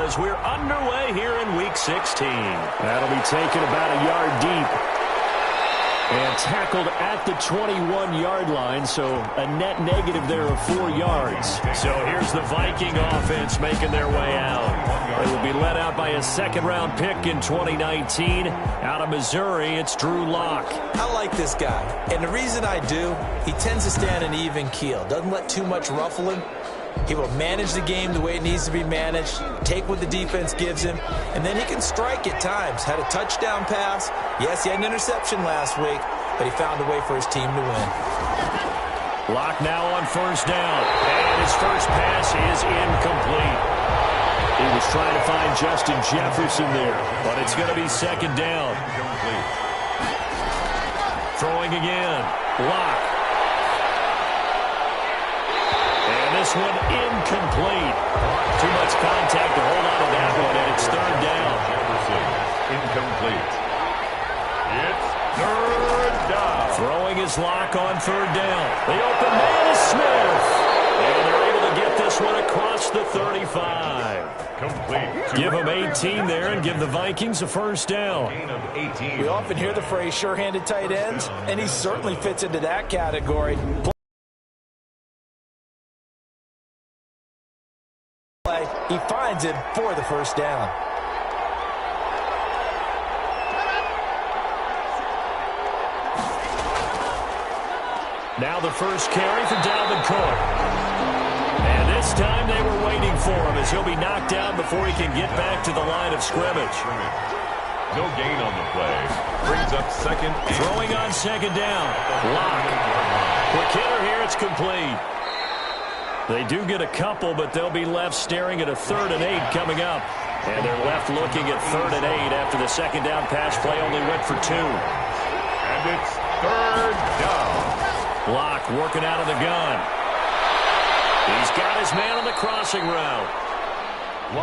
as we're underway here in Week 16. That'll be taken about a yard deep. And tackled at the 21-yard line, so a net negative there of 4 yards. So here's the Viking offense making their way out. They will be led out by a second-round pick in 2019. Out of Missouri, it's Drew Lock. I like this guy, and the reason I do, he tends to stand an even keel. Doesn't let too much ruffle him. He will manage the game the way it needs to be managed, take what the defense gives him, and then he can strike at times. Had a touchdown pass. Yes, he had an interception last week, but he found a way for his team to win. Lock now on first down, and his first pass is incomplete. He was trying to find Justin Jefferson there, but it's going to be second down. Throwing again. Lock. This one incomplete. Too much contact to hold on to that one, and it's third down. Incomplete. It's third down. Throwing his Lock on third down. The open man is Smith. And they're able to get this one across the 35. Complete. Give them 18 there and give the Vikings a first down. We often hear the phrase sure-handed tight ends, and he certainly fits into that category. He finds it for the first down. Now the first carry for Dalvin Cook. And this time they were waiting for him as he'll be knocked down before he can get back to the line of scrimmage. No gain on the play. Brings up second. Throwing on second down. Lock. Quick hitter here. It's complete. They do get a couple, but they'll be left staring at a 3rd and 8 coming up. And they're left looking at 3rd and 8 after the second down pass play only went for 2. And it's third down. Lock working out of the gun. He's got his man on the crossing route.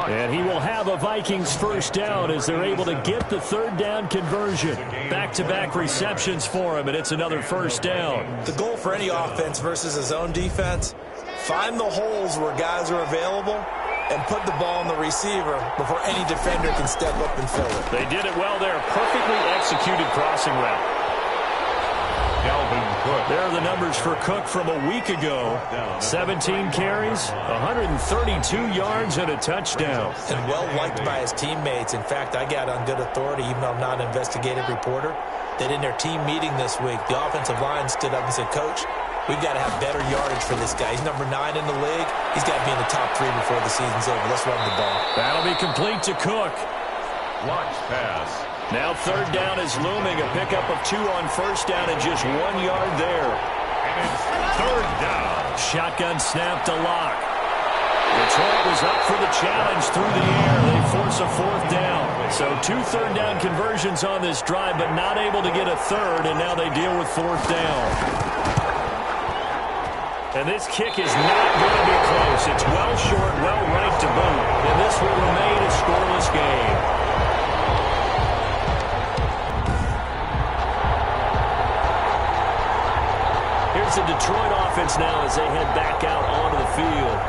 And he will have a Vikings first down as they're able to get the third down conversion. Back-to-back receptions for him, and it's another first down. The goal for any offense versus a zone defense, find the holes where guys are available and put the ball on the receiver before any defender can step up and fill it. They did it well there. Perfectly executed crossing route. Dalvin Cook. There are the numbers for Cook from a week ago. 17 carries, 132 yards, and a touchdown. And well-liked by his teammates. In fact, I got on good authority, even though I'm not an investigative reporter, that in their team meeting this week, the offensive line stood up and said, Coach, we've got to have better yardage for this guy. He's number 9 in the league. He's got to be in the top 3 before the season's over. Let's run the ball. That'll be complete to Cook. Launch pass. Now third down is looming. A pickup of 2 on first down and just 1 yard there. And it's third down. Shotgun snap to Lock. Detroit was up for the challenge through the air. They force a 4th down. So 2 third down conversions on this drive, but not able to get a third, and now they deal with 4th down. And this kick is not going to be close. It's well short, well right to boot. And this will remain a scoreless game. Here's the Detroit offense now as they head back out onto the field.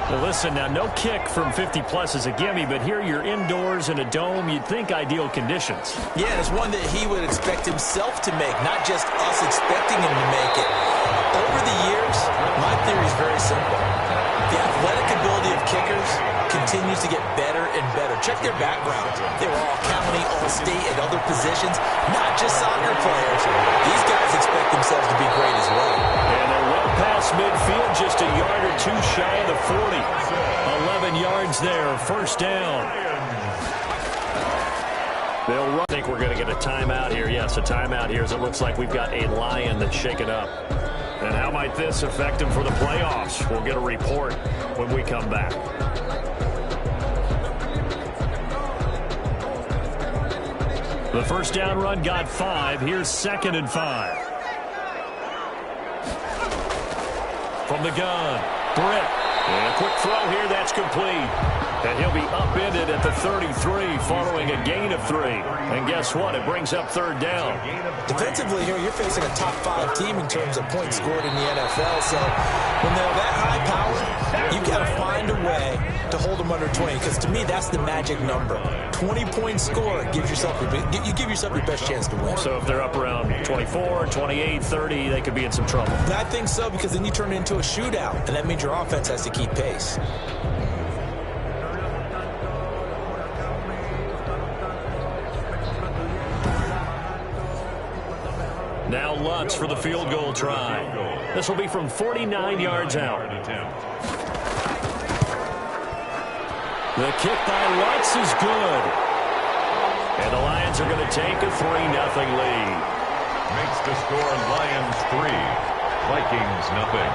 Well, listen, now no kick from 50-plus is a gimme, but here you're indoors in a dome. You'd think ideal conditions. Yeah, and it's one that he would expect himself to make, not just us expecting him to make it. Over the years, my theory is very simple. The athletic ability of kickers continues to get better and better. Check their backgrounds. They were all county, all state, and other positions, not just soccer players. These guys expect themselves to be great as well. And they're well past midfield, just a yard or 2 shy of the 40. 11 yards there, first down. They'll run. I think we're going to get a timeout here. Yes, a timeout here as it looks like we've got a Lion that's shaken up. And how might this affect him for the playoffs? We'll get a report when we come back. The first down run got 5. Here's 2nd and 5. From the gun, Britt. And a quick throw here, that's complete. And he'll be upended at the 33 following a gain of 3. And guess what? It brings up third down. Defensively here, you're facing a top 5 team in terms of points scored in the NFL. So when they're that high powered, you've got to find a way to hold them under 20. Because to me, that's the magic number. 20-point score gives yourself you give yourself your best chance to win. So if they're up around 24, 28, 30, they could be in some trouble. I think so, because then you turn it into a shootout, and that means your offense has to keep pace. Now Lutz for the field goal try. This will be from 49 yards out. The kick by Lutz is good. And the Lions are going to take a 3-0 lead. Makes the score Lions 3, Vikings nothing.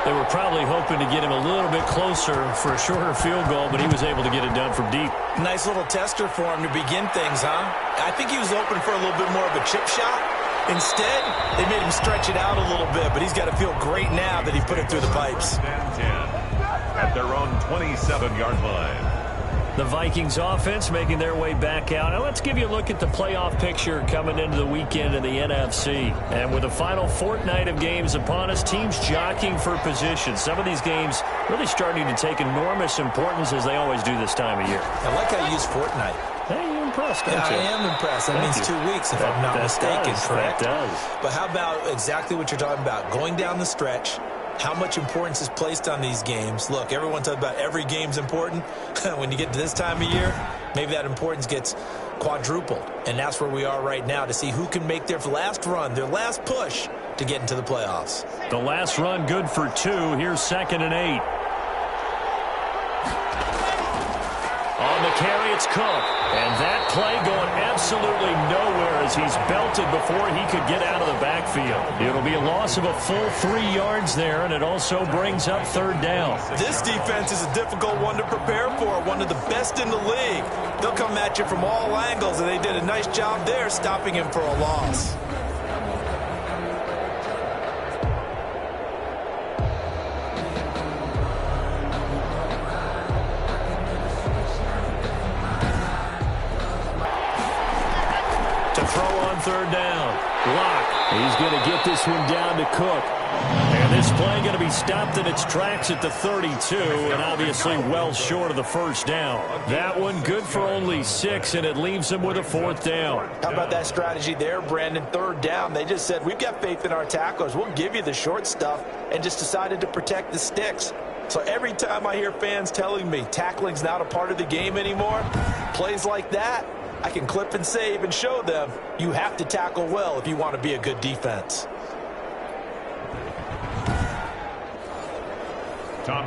They were probably hoping to get him a little bit closer for a shorter field goal, but he was able to get it done from deep. Nice little tester for him to begin things, huh? I think he was open for a little bit more of a chip shot. Instead, they made him stretch it out a little bit, but he's got to feel great now that he put it through the pipes. 10 at their own 27-yard line. The Vikings offense making their way back out. Now let's give you a look at the playoff picture coming into the weekend in the NFC. And with the final fortnight of games upon us, teams jockeying for position. Some of these games really starting to take enormous importance as they always do this time of year. I like how you use fortnight. Hey, you're impressed, don't you? I am impressed. That means 2 weeks, if I'm not mistaken, correct? That does. But how about exactly what you're talking about? Going down the stretch, how much importance is placed on these games. Look, everyone talks about every game's important. When you get to this time of year, maybe that importance gets quadrupled. And that's where we are right now to see who can make their last run, their last push to get into the playoffs. The last run good for 2. Here's 2nd and 8. On the carry, it's Cook. And that play going absolutely nowhere as he's belted before he could get out of the backfield. It'll be a loss of a full 3 yards there, and it also brings up third down. This defense is a difficult one to prepare for, one of the best in the league. They'll come at you from all angles, and they did a nice job there stopping him for a loss. Third down. Block. He's going to get this one down to Cook. And this play going to be stopped in its tracks at the 32, and obviously well short of the first down. That one good for only 6, and it leaves him with a 4th down. How about that strategy there, Brandon? Third down. They just said, we've got faith in our tacklers. We'll give you the short stuff, and just decided to protect the sticks. So every time I hear fans telling me tackling's not a part of the game anymore, plays like that, I can clip and save and show them you have to tackle well if you want to be a good defense.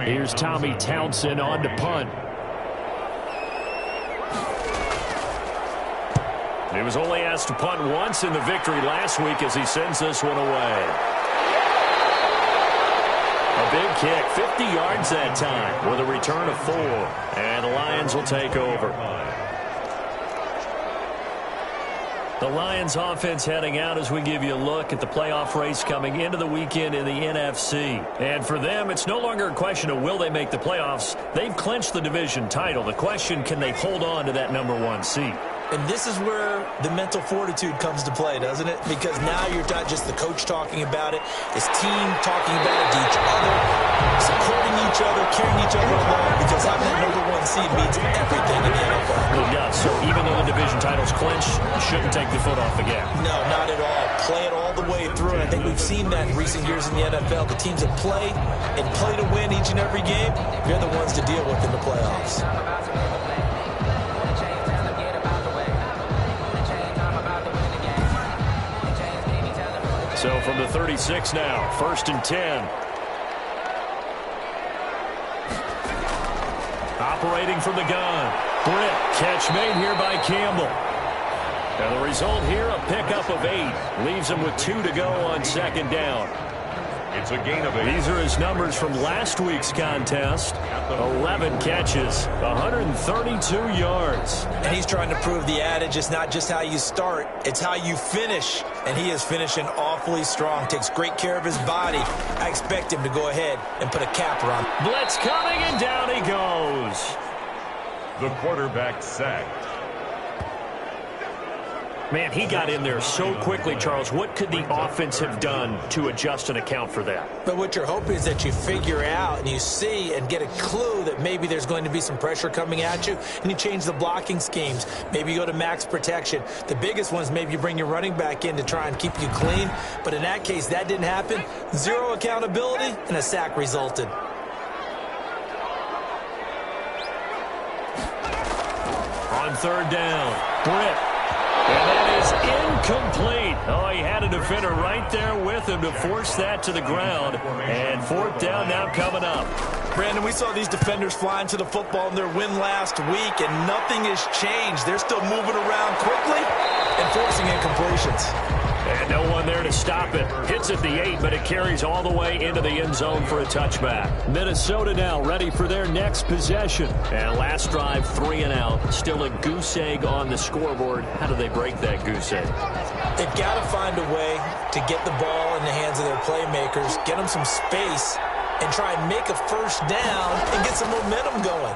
Here's Tommy Townsend on to punt. He was only asked to punt once in the victory last week as he sends this one away. A big kick, 50 yards that time with a return of 4. And the Lions will take over. The Lions offense heading out as we give you a look at the playoff race coming into the weekend in the NFC. And for them, it's no longer a question of will they make the playoffs. They've clinched the division title. The question, can they hold on to that #1 seed? And this is where the mental fortitude comes to play, doesn't it? Because now you're not just the coach talking about it, it's team talking about it to each other, supporting each other, carrying each other along, because having that #1 seed means everything in the NFL. It does. So even though the division title's clinched, you shouldn't take the foot off the gas. No, not at all. Play it all the way through, and I think we've seen that in recent years in the NFL. The teams that play and play to win each and every game, they're the ones to deal with in the playoffs. So from the 36 now, 1st and 10. Operating from the gun. Britt, catch made here by Campbell. And the result here, a pickup of 8. Leaves him with 2 to go on 2nd down. It's a gain of 8. These are his numbers from last week's contest. 11 catches, 132 yards. And he's trying to prove the adage, it's not just how you start, it's how you finish. And he is finishing awfully strong, takes great care of his body. I expect him to go ahead and put a capper on. Blitz coming, and down he goes. The quarterback sacked. Man, he got in there so quickly, Charles. What could the offense have done to adjust and account for that? But what you're hoping is that you figure out and you see and get a clue that maybe there's going to be some pressure coming at you, and you change the blocking schemes. Maybe you go to max protection. The biggest one is maybe you bring your running back in to try and keep you clean. But in that case, that didn't happen. Zero accountability, and a sack resulted. On third down, Britt. And that is incomplete. Oh, he had a defender right there with him to force that to the ground. And fourth down now coming up. Brandon, we saw these defenders flying to the football in their win last week, and nothing has changed. They're still moving around quickly and forcing incompletions. And no one there to stop it. Hits at the 8, but it carries all the way into the end zone for a touchback. Minnesota now ready for their next possession. And last drive, 3 and out. Still a goose egg on the scoreboard. How do they break that goose egg? They've got to find a way to get the ball in the hands of their playmakers, get them some space, and try and make a first down and get some momentum going.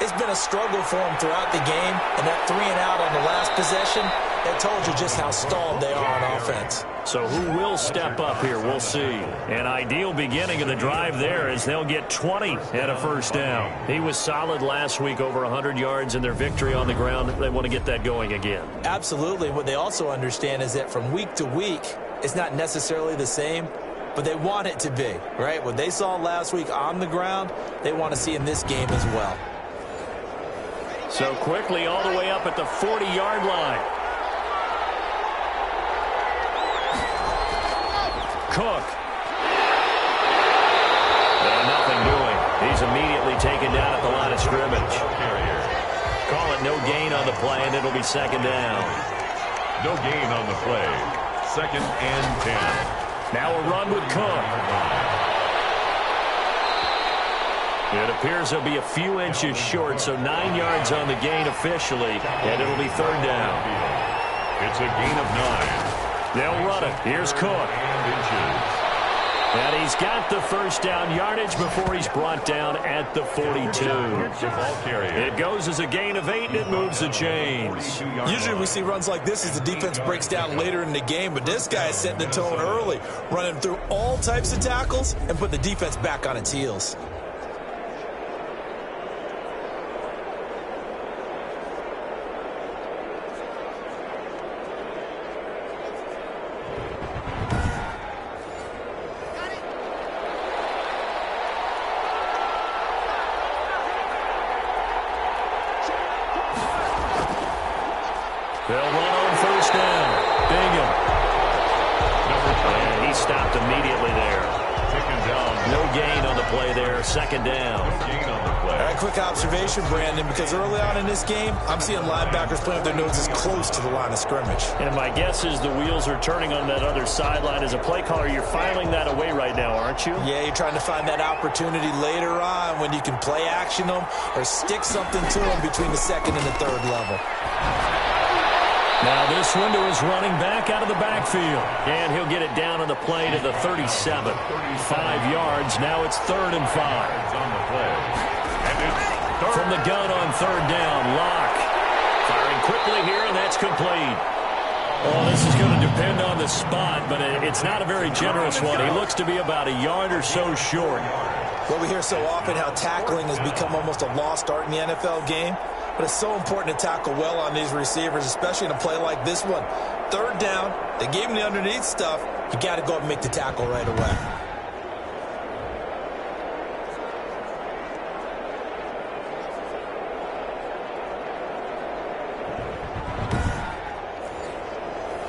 It's been a struggle for them throughout the game, and that 3 and out on the last possession, that told you just how stalled they are on offense. So who will step up here? We'll see. An ideal beginning of the drive there as they'll get 20 and a first down. He was solid last week, over 100 yards in their victory on the ground. They want to get that going again. Absolutely. What they also understand is that from week to week, it's not necessarily the same, but they want it to be, right? What they saw last week on the ground, they want to see in this game as well. So quickly all the way up at the 40-yard line. Cook. And nothing doing. He's immediately taken down at the line of scrimmage. Call it no gain on the play, and it'll be second down. No gain on the play. 2nd and 10. Now a run with Cook. It appears he'll be a few inches short, so 9 yards on the gain officially, and it'll be third down. It's a gain of 9. They'll run it. Here's Cook. And he's got the first down yardage before he's brought down at the 42. It goes as a gain of 8, and it moves the chains. Usually we see runs like this as the defense breaks down later in the game, but this guy is setting the tone early, running through all types of tackles and put the defense back on its heels. They'll run on first down. Bingham. And he stopped immediately there. No gain on the play there. Second down. All right, quick observation, Brandon, because early on in this game, I'm seeing linebackers playing with their noses close to the line of scrimmage. And my guess is the wheels are turning on that other sideline. As a play caller, you're filing that away right now, aren't you? Yeah, you're trying to find that opportunity later on when you can play action them or stick something to them between the second and the third level. Now this one to his running back out of the backfield. And he'll get it down on the play to the 37. 5 yards. Now it's 3rd and 5. From the gun on third down, Locke. Firing quickly here, and that's complete. Oh, this is going to depend on the spot, but it's not a very generous one. He looks to be about a yard or so short. Well, we hear so often how tackling has become almost a lost art in the NFL game. But it's so important to tackle well on these receivers, especially in a play like this one. Third down, they gave him the underneath stuff. You got to go up and make the tackle right away.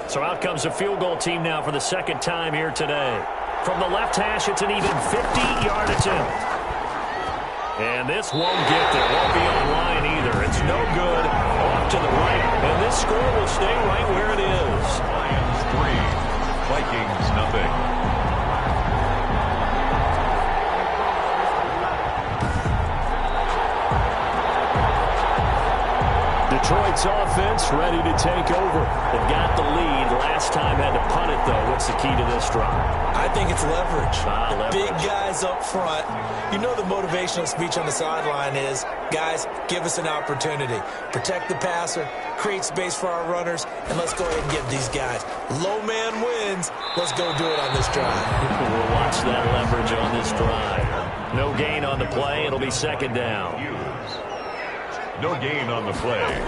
So out comes the field goal team now for the second time here today. From the left hash, it's an even 50-yard attempt. And this won't get there. Won't be on line either. It's no good. Off to the right. And this score will stay right where it is. Lions 3, Vikings 0. Patriots offense ready to take over. They've got the lead. Last time had to punt it, though. What's the key to this drive? I think it's leverage. Leverage. Big guys up front. You know the motivational speech on the sideline is, guys, give us an opportunity. Protect the passer, create space for our runners, and let's go ahead and give these guys. Low man wins. Let's go do it on this drive. We'll watch that leverage on this drive. No gain on the play. It'll be second down. No gain on the play.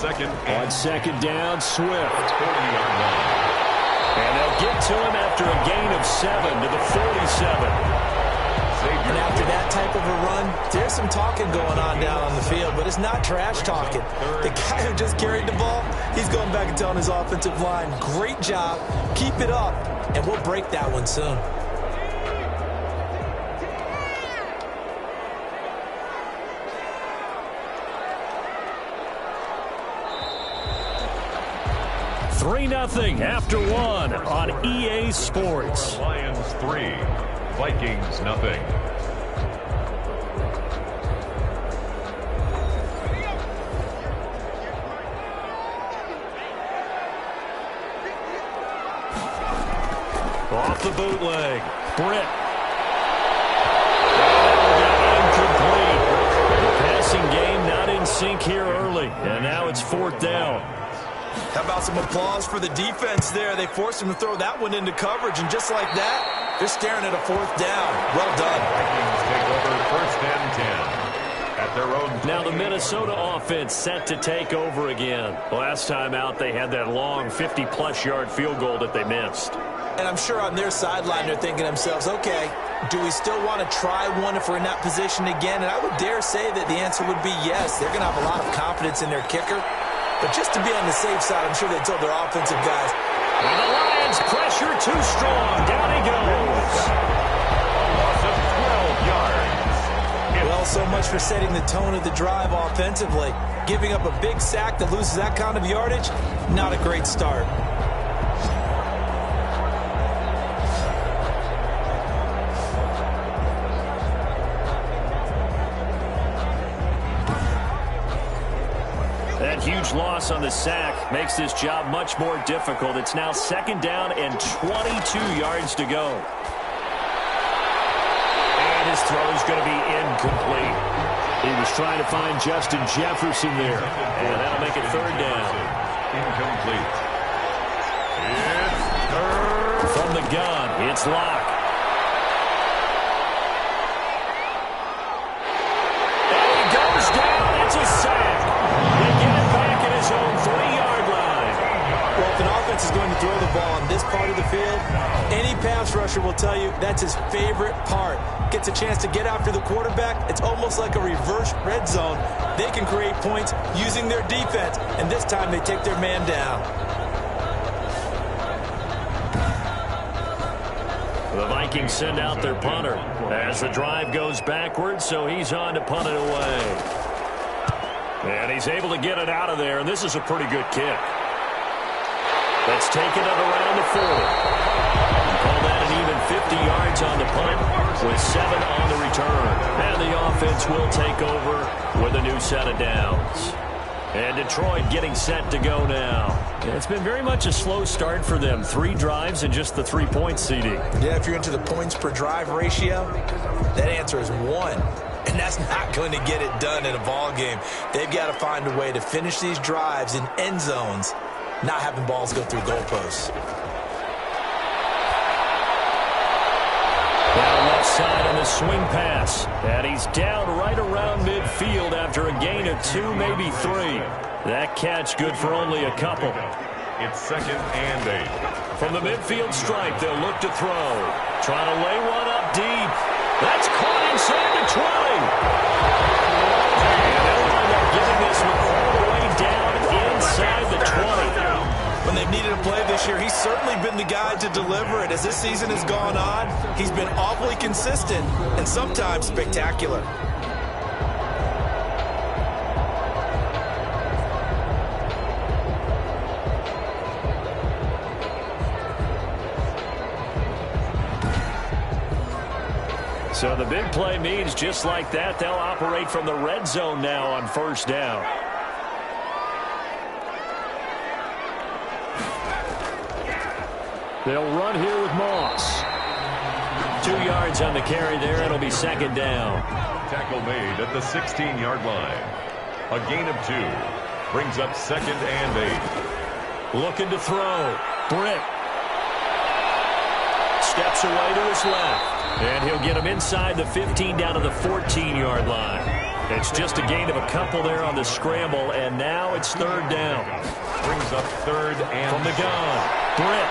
On second down, Swift. 40-yard line. And they'll get to him after a gain of 7 to the 47. And after that type of a run, there's some talking going on down on the field, but it's not trash talking. The guy who just carried the ball, he's going back and telling his offensive line, great job, keep it up, and we'll break that one soon. Three 0 after one on EA Sports. Lions 3, Vikings nothing. Off the bootleg, Britt. Incomplete. The passing game not in sync here early, and now it's fourth down. How about some applause for the defense there? They forced him to throw that one into coverage, and just like that, they're staring at a fourth down. Well done. Vikings take over first and 10 at their own. Now the Minnesota offense set to take over again. Last time out, they had that long 50-plus yard field goal that they missed. And I'm sure on their sideline they're thinking to themselves, okay, do we still want to try one if we're in that position again? And I would dare say that the answer would be yes. They're going to have a lot of confidence in their kicker. But just to be on the safe side, I'm sure they told their offensive guys. And the Lions pressure too strong. Down he goes. A loss of 12 yards. Well, so much for setting the tone of the drive offensively. Giving up a big sack that loses that kind of yardage, not a great start. That huge loss on the sack makes this job much more difficult. It's now second down and 22 yards to go. And his throw is going to be incomplete. He was trying to find Justin Jefferson there. And that'll make it third down. Incomplete. It's third. From the gun, it's Locke. And he goes down. It's a sack. They get it back at his own 3-yard line. Well, if an offense is going to throw the ball on this part of the field, any pass rusher will tell you that's his favorite part. Gets a chance to get after the quarterback. It's almost like a reverse red zone. They can create points using their defense, and this time they take their man down. The Vikings send out their punter as the drive goes backwards, so he's on to punt it away. And he's able to get it out of there, and this is a pretty good kick. That's taken up around the 40. Call that an even 50 yards on the punt with 7 on the return. And the offense will take over with a new set of downs. And Detroit getting set to go now. It's been very much a slow start for them. 3 drives and just the 3 points, CD. Yeah, if you're into the points per drive ratio, that answer is 1. And that's not going to get it done in a ball game. They've got to find a way to finish these drives in end zones, not having balls go through goalposts. Down left side on the swing pass. And he's down right around midfield after a gain of 2, maybe 3. That catch good for only a couple. It's second and 8. From the midfield stripe, they'll look to throw. Trying to lay one up deep. That's caught inside the 20. And they'll wind up getting this one all the way down inside the 20. When they've needed a play this year, he's certainly been the guy to deliver it. As this season has gone on, he's been awfully consistent and sometimes spectacular. So the big play means just like that, they'll operate from the red zone now on first down. They'll run here with Moss. 2 yards on the carry there. It'll be second down. Tackle made at the 16-yard line. A gain of 2. Brings up second and 8. Looking to throw. Britt. Steps away to his left. And he'll get him inside the 15 down to the 14-yard line. It's just a gain of a couple there on the scramble, and now it's third down. Brings up third and from the gun. Britt.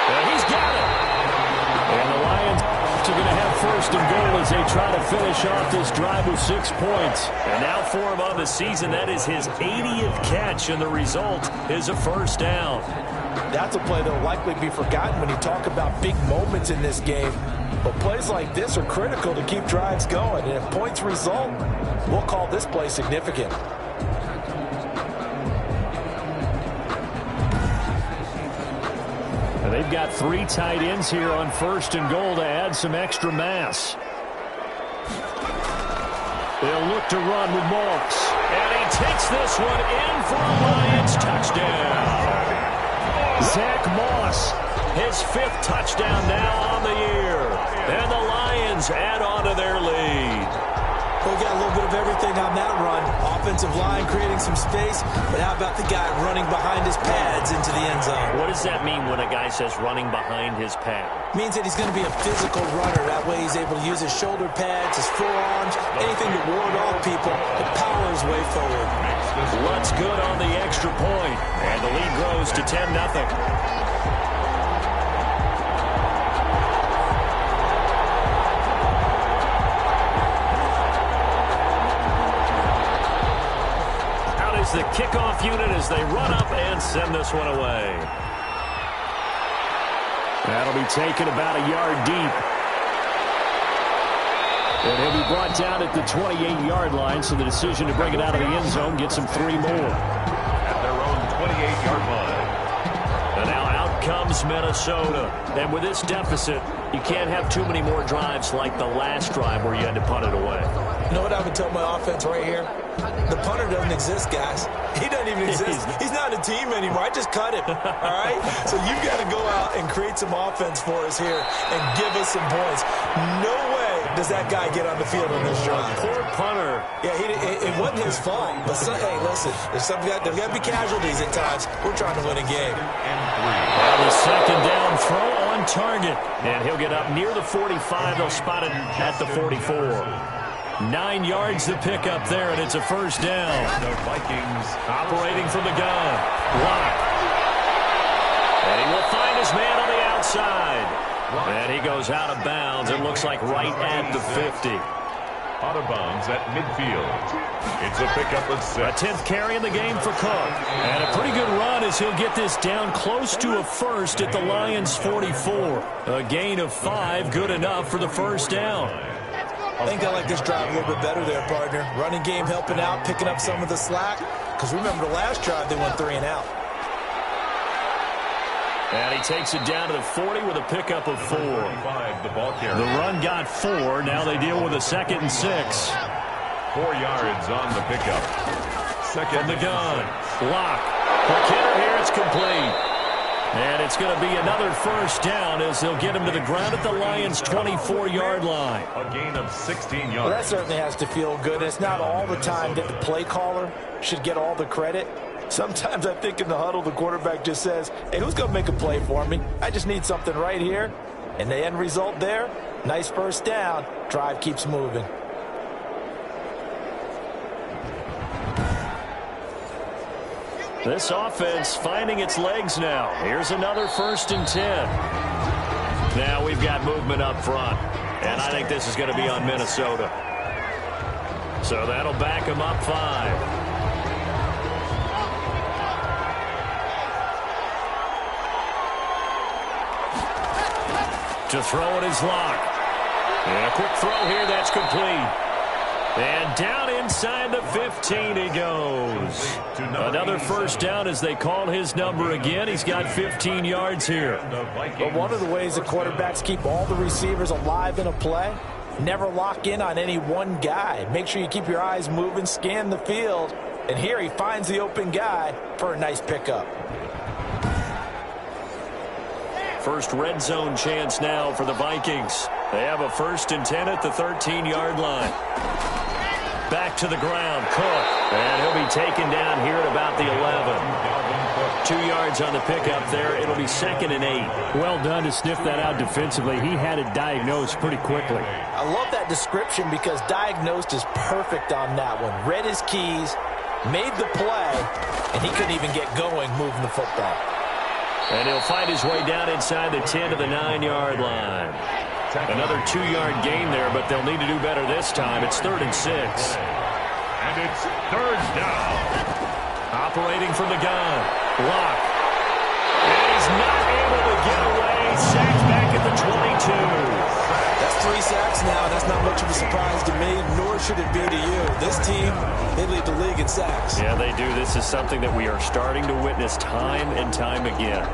And he's got it. And the Lions are going to have first and goal as they try to finish off this drive with 6 points. And now for him on the season, that is his 80th catch, and the result is a first down. That's a play that will likely be forgotten when you talk about big moments in this game. But plays like this are critical to keep drives going. And if points result, we'll call this play significant. And they've got 3 tight ends here on first and goal to add some extra mass. They'll look to run with Moss. And he takes this one in for a Lions touchdown. Zach Moss, his 5th touchdown now on the year. And the Lions add on to their lead. We got a little bit of everything on that run. Offensive line creating some space, but how about the guy running behind his pads into the end zone? What does that mean when a guy says running behind his pad? Means that he's going to be a physical runner. That way he's able to use his shoulder pads, his forearms, anything to ward off people to power his way forward. Lutz good on the extra point, and the lead grows to 10-0. The kickoff unit as they run up and send this one away. That'll be taken about a yard deep. And he'll be brought down at the 28-yard line, so the decision to bring it out of the end zone gets him 3 more. At their own 28-yard line. And now out comes Minnesota. And with this deficit, you can't have too many more drives like the last drive where you had to punt it away. You know what I would tell my offense right here? The punter doesn't exist, guys. He doesn't even exist. He's not a team anymore. I just cut him, all right? So you've got to go out and create some offense for us here and give us some points. No way does that guy get on the field on this drive. Poor punter. Yeah, it wasn't his fault. But, hey, listen, there's got to be casualties at times. We're trying to win a game. Well, the second down throw on target. And he'll get up near the 45. They'll spot it at the 44. 9 yards to pick up there, and it's a first down. The Vikings operating from the gun. Lock. And he will find his man on the outside. And he goes out of bounds. It looks like right at the 50. Out of bounds at midfield. It's a pickup of 6. A 10th carry in the game for Cook. And a pretty good run as he'll get this down close to a first at the Lions' 44. A gain of 5, good enough for the first down. I think I like this drive a little bit better there, partner. Running game helping out, picking up some of the slack. Because remember, the last drive, they went 3 and out. And he takes it down to the 40 with a pickup of 4. The ball carrier. The run got 4. Now they deal with a 2nd and 6. 4 yards on the pickup. Second from the gun. Lock. For Kidder here, it's complete. And it's going to be another first down as they'll get him to the ground at the Lions' 24-yard line. A gain of 16 yards. Well, that certainly has to feel good. It's not all the time that the play caller should get all the credit. Sometimes I think in the huddle, the quarterback just says, hey, who's going to make a play for me? I just need something right here. And the end result there, nice first down. Drive keeps moving. This offense finding its legs now. Here's another 1st and 10. Now we've got movement up front. And I think this is going to be on Minnesota. So that'll back them up 5. To throw it is Lock. And a quick throw here, that's complete. And down inside the 15 he goes. Another first down as they call his number again. He's got 15 yards here. But one of the ways the quarterbacks keep all the receivers alive in a play, never lock in on any one guy. Make sure you keep your eyes moving, scan the field. And here he finds the open guy for a nice pickup. First red zone chance now for the Vikings. They have a 1st and 10 at the 13-yard line. Back to the ground, Cook. And he'll be taken down here at about the 11. 2 yards on the pickup there. It'll be 2nd and 8. Well done to sniff that out defensively. He had it diagnosed pretty quickly. I love that description because diagnosed is perfect on that one. Read his keys, made the play, and he couldn't even get going moving the football. And he'll find his way down inside the 10 to the 9-yard line. Another 2-yard gain there, but they'll need to do better this time. It's 3rd and 6. And it's 3rd down. Operating from the gun. Block. And he's not able to get away. Sacked back at the 22. That's 3 sacks now. That's not much of a surprise to me, nor should it be to you. This team, they lead the league in sacks. Yeah, they do. This is something that we are starting to witness time and time again.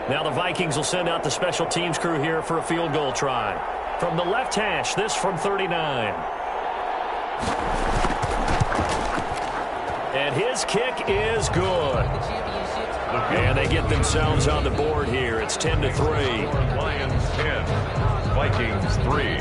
Now the Vikings will send out the special teams crew here for a field goal try. From the left hash, this from 39. And his kick is good. And they get themselves on the board here. It's 10-3. Lions 10, Vikings 3.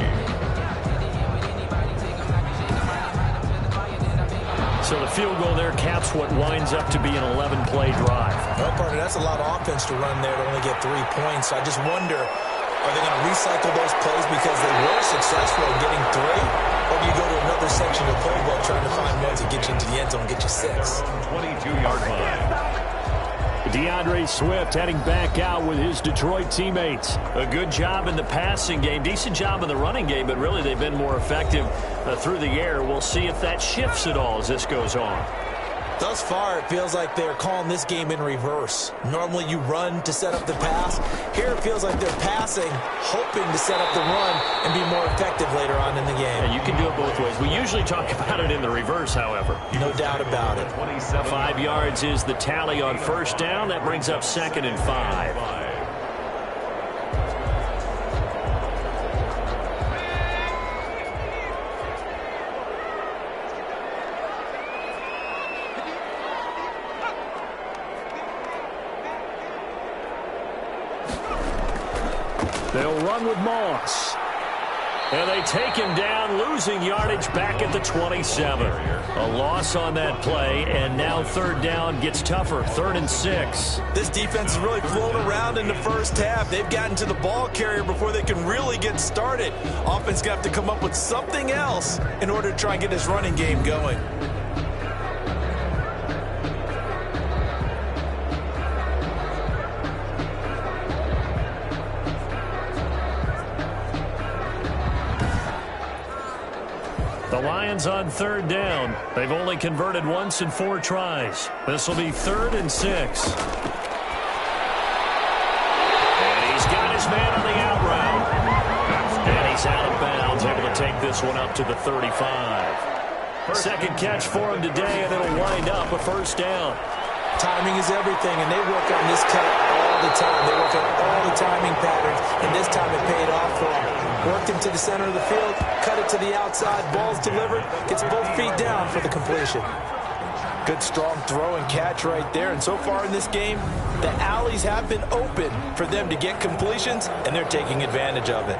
So the field goal there caps what winds up to be an 11-play drive. Well, partner, that's a lot of offense to run there to only get 3 points. I just wonder, are they going to recycle those plays because they were successful at getting 3? Or do you go to another section of the playbook trying to find ones that get you into the end zone and get you 6? 22-yard line. DeAndre Swift heading back out with his Detroit teammates. A good job in the passing game, decent job in the running game, but really they've been more effective through the air. We'll see if that shifts at all as this goes on. Thus far, it feels like they're calling this game in reverse. Normally you run to set up the pass. Here it feels like they're passing, hoping to set up the run and be more effective later on in the game. And you can do it both ways. We usually talk about it in the reverse, however. No doubt about it. 5 yards is the tally on 1st down. That brings up 2nd and 5. They'll run with Moss. And they take him down, losing yardage back at the 27. A loss on that play, and now 3rd down gets tougher, 3rd and 6. This defense is really flown around in the first half. They've gotten to the ball carrier before they can really get started. Offense going to have to come up with something else in order to try and get this running game going. The Lions on 3rd down. They've only converted once in 4 tries. This will be 3rd and 6. And he's got his man on the out route. And he's out of bounds, able to take this one up to the 35. Second catch for him today, and it'll wind up a 1st down. Timing is everything, and they work on this cut all the time. They work on all the timing patterns, and this time it paid off for them. Worked him to the center of the field, cut it to the outside, ball's delivered, gets both feet down for the completion. Good strong throw and catch right there. And so far in this game, the alleys have been open for them to get completions, and they're taking advantage of it.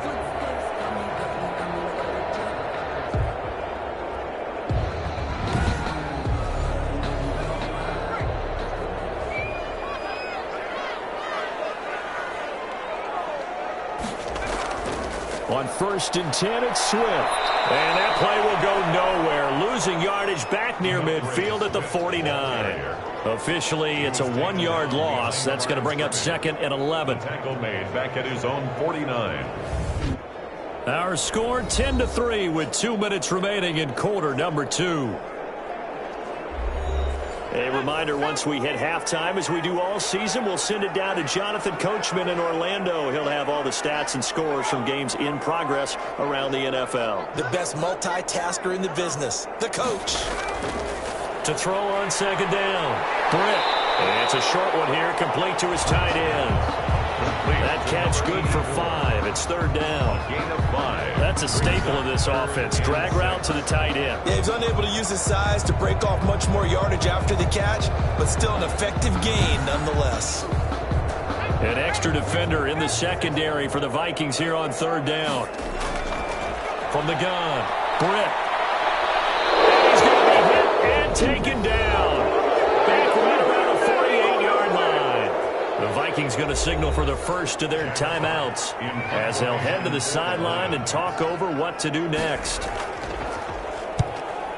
On 1st and 10, it's Swift. And that play will go nowhere. Losing yardage back near midfield at the 49. Officially, it's a 1-yard loss. That's going to bring up 2nd and 11. Tackle made back at his own 49. Our score 10-3 with 2 minutes remaining in quarter number 2. A reminder, once we hit halftime, as we do all season, we'll send it down to Jonathan Coachman in Orlando. He'll have all the stats and scores from games in progress around the NFL. The best multitasker in the business, the coach. To throw on 2nd down, Britt. And it's a short one here, complete to his tight end. That catch good for 5. It's third down. Gain of 5. That's a staple of this offense. Drag route to the tight end. Yeah, he's unable to use his size to break off much more yardage after the catch, but still an effective gain nonetheless. An extra defender in the secondary for the Vikings here on third down. From the gun, Britt. And he's going to be hit and taken down. Back right around the 48-yard line. The Vikings going to signal for the first of their timeouts as they'll head to the sideline and talk over what to do next.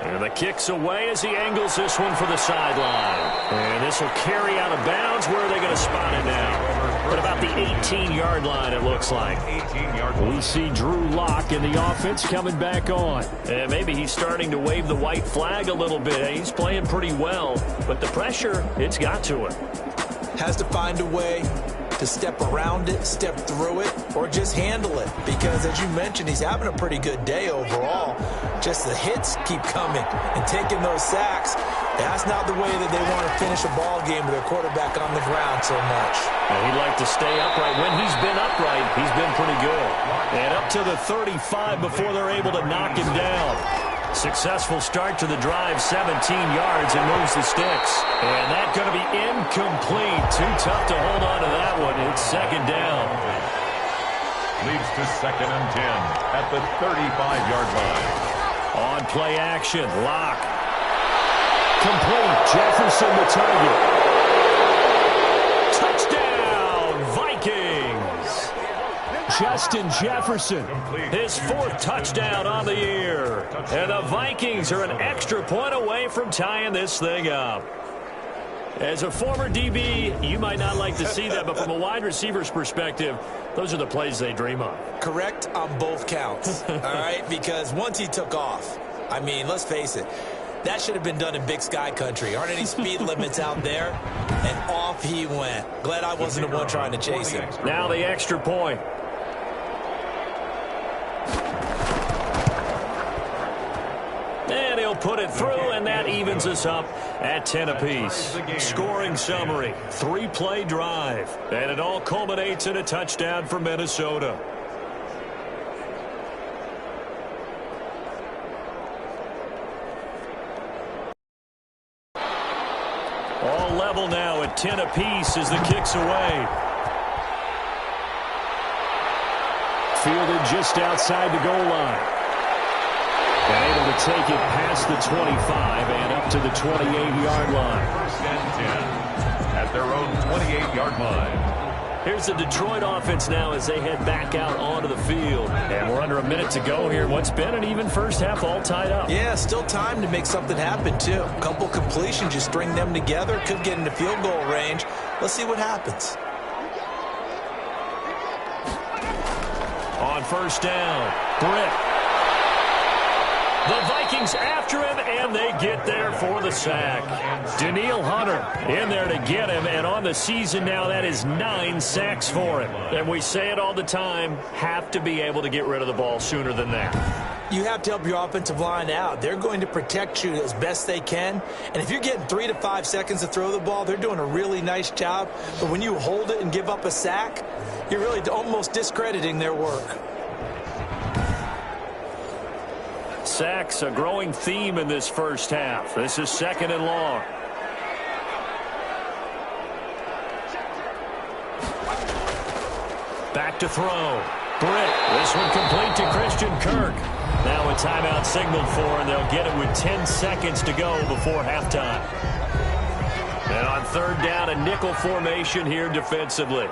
And the kick's away as he angles this one for the sideline. And this will carry out of bounds. Where are they going to spot it now? At about the 18-yard line, it looks like. 18-yard line. We see Drew Lock in the offense coming back on. And maybe he's starting to wave the white flag a little bit. He's playing pretty well. But the pressure, it's got to him. Has to find a way to step around it, step through it, or just handle it. Because, as you mentioned, he's having a pretty good day overall. Just the hits keep coming and taking those sacks. That's not the way that they want to finish a ball game with their quarterback on the ground so much. And he'd like to stay upright. When he's been upright, he's been pretty good. And up to the 35 before they're able to knock him down. Successful start to the drive, 17 yards, and moves the sticks. And that's going to be incomplete. Too tough to hold on to that one. It's second down. Leads to second and 10 at the 35-yard line. On play action, Lock. Complete. Jefferson the target. Touchdown, Vikings. Justin Jefferson, his 4th touchdown on the year. And the Vikings are an extra point away from tying this thing up. As a former DB, you might not like to see that, but from a wide receiver's perspective, those are the plays they dream of. Correct on both counts, all right? Because once he took off, I mean, let's face it, that should have been done in Big Sky country. Aren't any speed limits out there? And off he went. Glad I wasn't the one trying to chase him. Now the extra point. And he'll put it through, and that evens us up at 10 apiece. Scoring summary, 3-play drive, and it all culminates in a touchdown for Minnesota. All level now at 10 apiece as the kick's away. Fielded just outside the goal line. And able to take it past the 25 and up to the 28-yard line. First and 10 at their own 28-yard line. Here's the Detroit offense now as they head back out onto the field. And we're under a minute to go here. What's been an even first half all tied up. Yeah, still time to make something happen, too. A couple completions, you string them together, could get into field goal range. Let's see what happens. On first down, Britt. The Vikings after him, and they get there for the sack. Daniil Hunter in there to get him, and on the season now, that is 9 sacks for him. And we say it all the time, have to be able to get rid of the ball sooner than that. You have to help your offensive line out. They're going to protect you as best they can. And if you're getting 3 to 5 seconds to throw the ball, they're doing a really nice job. But when you hold it and give up a sack, you're really almost discrediting their work. Sacks, a growing theme in this first half. This is second and long. Back to throw. Britt, this one complete to Christian Kirk. Now a timeout signaled for, and they'll get it with 10 seconds to go before halftime. And on third down, a nickel formation here defensively.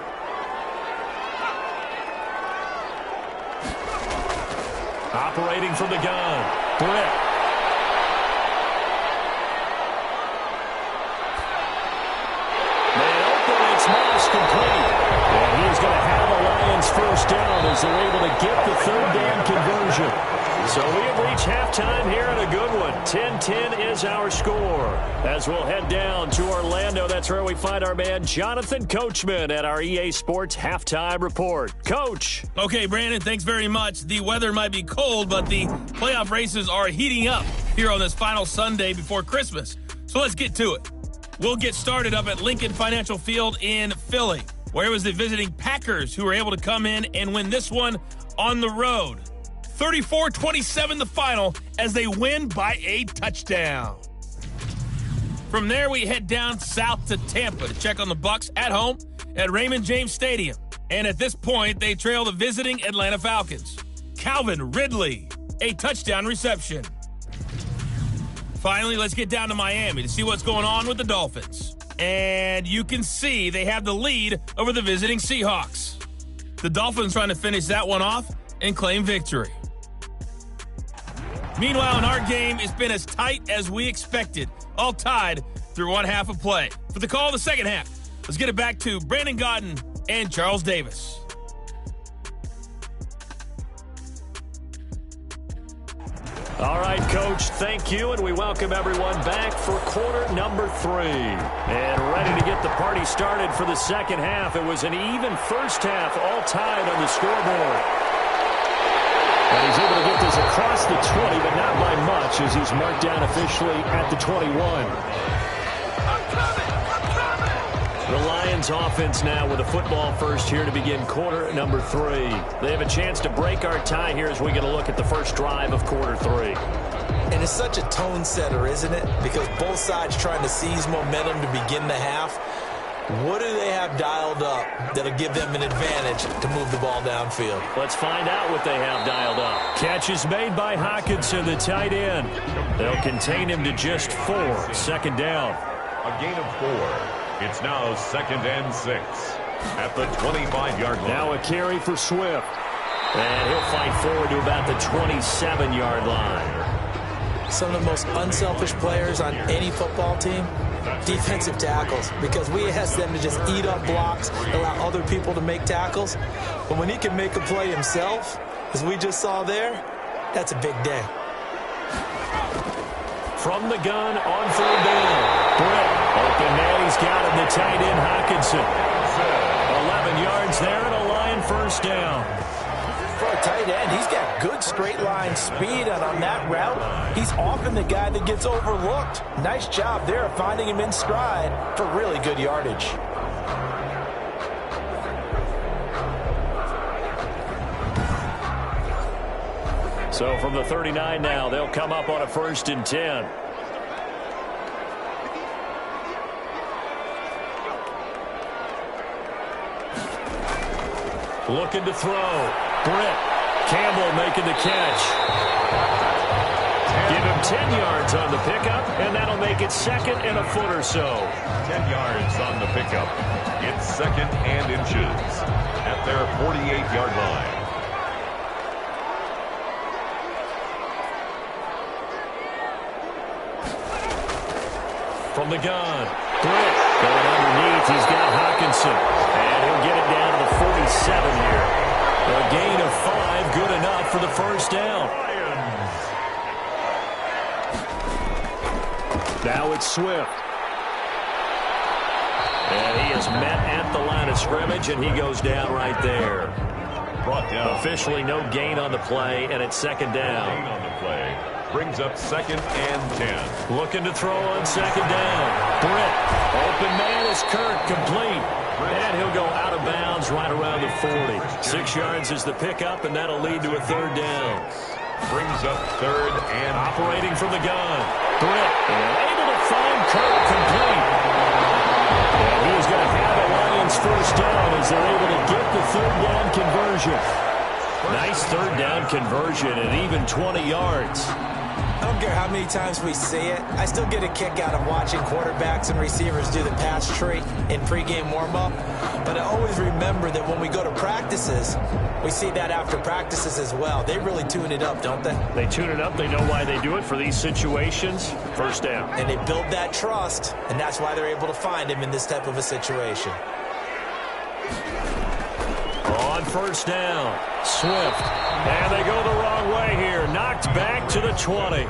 Operating from the gun, Britt. Man open, it's Moss complete. And he's going to have a Lions first down as they're able to get the third down conversion. So we have reached halftime here in a good one. 10-10 is our score. As we'll head down to Orlando, that's where we find our man Jonathan Coachman at our EA Sports Halftime Report. Coach. Okay, Brandon, thanks very much. The weather might be cold, but the playoff races are heating up here on this final Sunday before Christmas. So let's get to it. We'll get started up at Lincoln Financial Field in Philly, where it was the visiting Packers who were able to come in and win this one on the road. 34-27 the final as they win by a touchdown. From there, we head down south to Tampa to check on the Bucs at home at Raymond James Stadium. And at this point, they trail the visiting Atlanta Falcons. Calvin Ridley, a touchdown reception. Finally, let's get down to Miami to see what's going on with the Dolphins. And you can see they have the lead over the visiting Seahawks. The Dolphins trying to finish that one off and claim victory. Meanwhile, in our game, it's been as tight as we expected, all tied through one half of play. For the call of the second half, let's get it back to Brandon Gaudin and Charles Davis. All right, Coach, thank you, and we welcome everyone back for quarter number 3. And ready to get the party started for the second half. It was an even first half, all tied on the scoreboard. And he's able to get this across the 20, but not by much, as he's marked down officially at the 21. The Lions offense now with a football first here to begin quarter number 3. They have a chance to break our tie here as we get a look at the first drive of quarter 3. And it's such a tone setter, isn't it? Because both sides trying to seize momentum to begin the half. What do they have dialed up that'll give them an advantage to move the ball downfield? Let's find out what they have dialed up. Catch is made by Hockenson, the tight end. They'll contain him to just 4. Second down. A gain of 4. It's now 2nd and 6 at the 25-yard line. Now a carry for Swift. And he'll fight forward to about the 27-yard line. Some of the most unselfish players on any football team, defensive tackles, because we ask them to just eat up blocks, allow other people to make tackles. But when he can make a play himself, as we just saw there, that's a big day. From the gun on 3rd down. Britt, open man, he's got him, the tight end Hockenson. 11 yards there and a Lion first down. For a tight end, he's got good straight line speed, and on that route, he's often the guy that gets overlooked. Nice job there of finding him in stride for really good yardage. So from the 39 now, they'll come up on a 1st and 10. Looking to throw. Britt. Campbell making the catch. Give him 10 yards on the pickup, and that'll make it 2nd and a foot or so. 10 yards on the pickup. It's 2nd and inches at their 48-yard line. From the gun. Britt going underneath. He's got Hockenson. And he'll get it down to the 47 here. A gain of 5, good enough for the first down. Now it's Swift. And he is met at the line of scrimmage, and he goes down right there. Brought down. Officially no gain on the play, and it's 2nd down. Gain on the play. Brings up 2nd and 10. Looking to throw on 2nd down. Britt. Open man is Kirk, complete. And he'll go out of bounds right around the 40. 6 yards is the pickup, and that'll lead to a 3rd down. Brings up 3rd and operating from the gun. Britt able to find Kirk, complete. And he is going to have a Lions first down as they're able to get the 3rd down conversion. Nice 3rd down conversion and even 20 yards. I don't care how many times we see it. I still get a kick out of watching quarterbacks and receivers do the pass tree in pregame warm-up. But I always remember that when we go to practices, we see that after practices as well. They really tune it up, don't they? They tune it up. They know why they do it for these situations. First down. And they build that trust, and that's why they're able to find him in this type of a situation. On 1st down, Swift. And they go the wrong way here. Knocked back to the 20.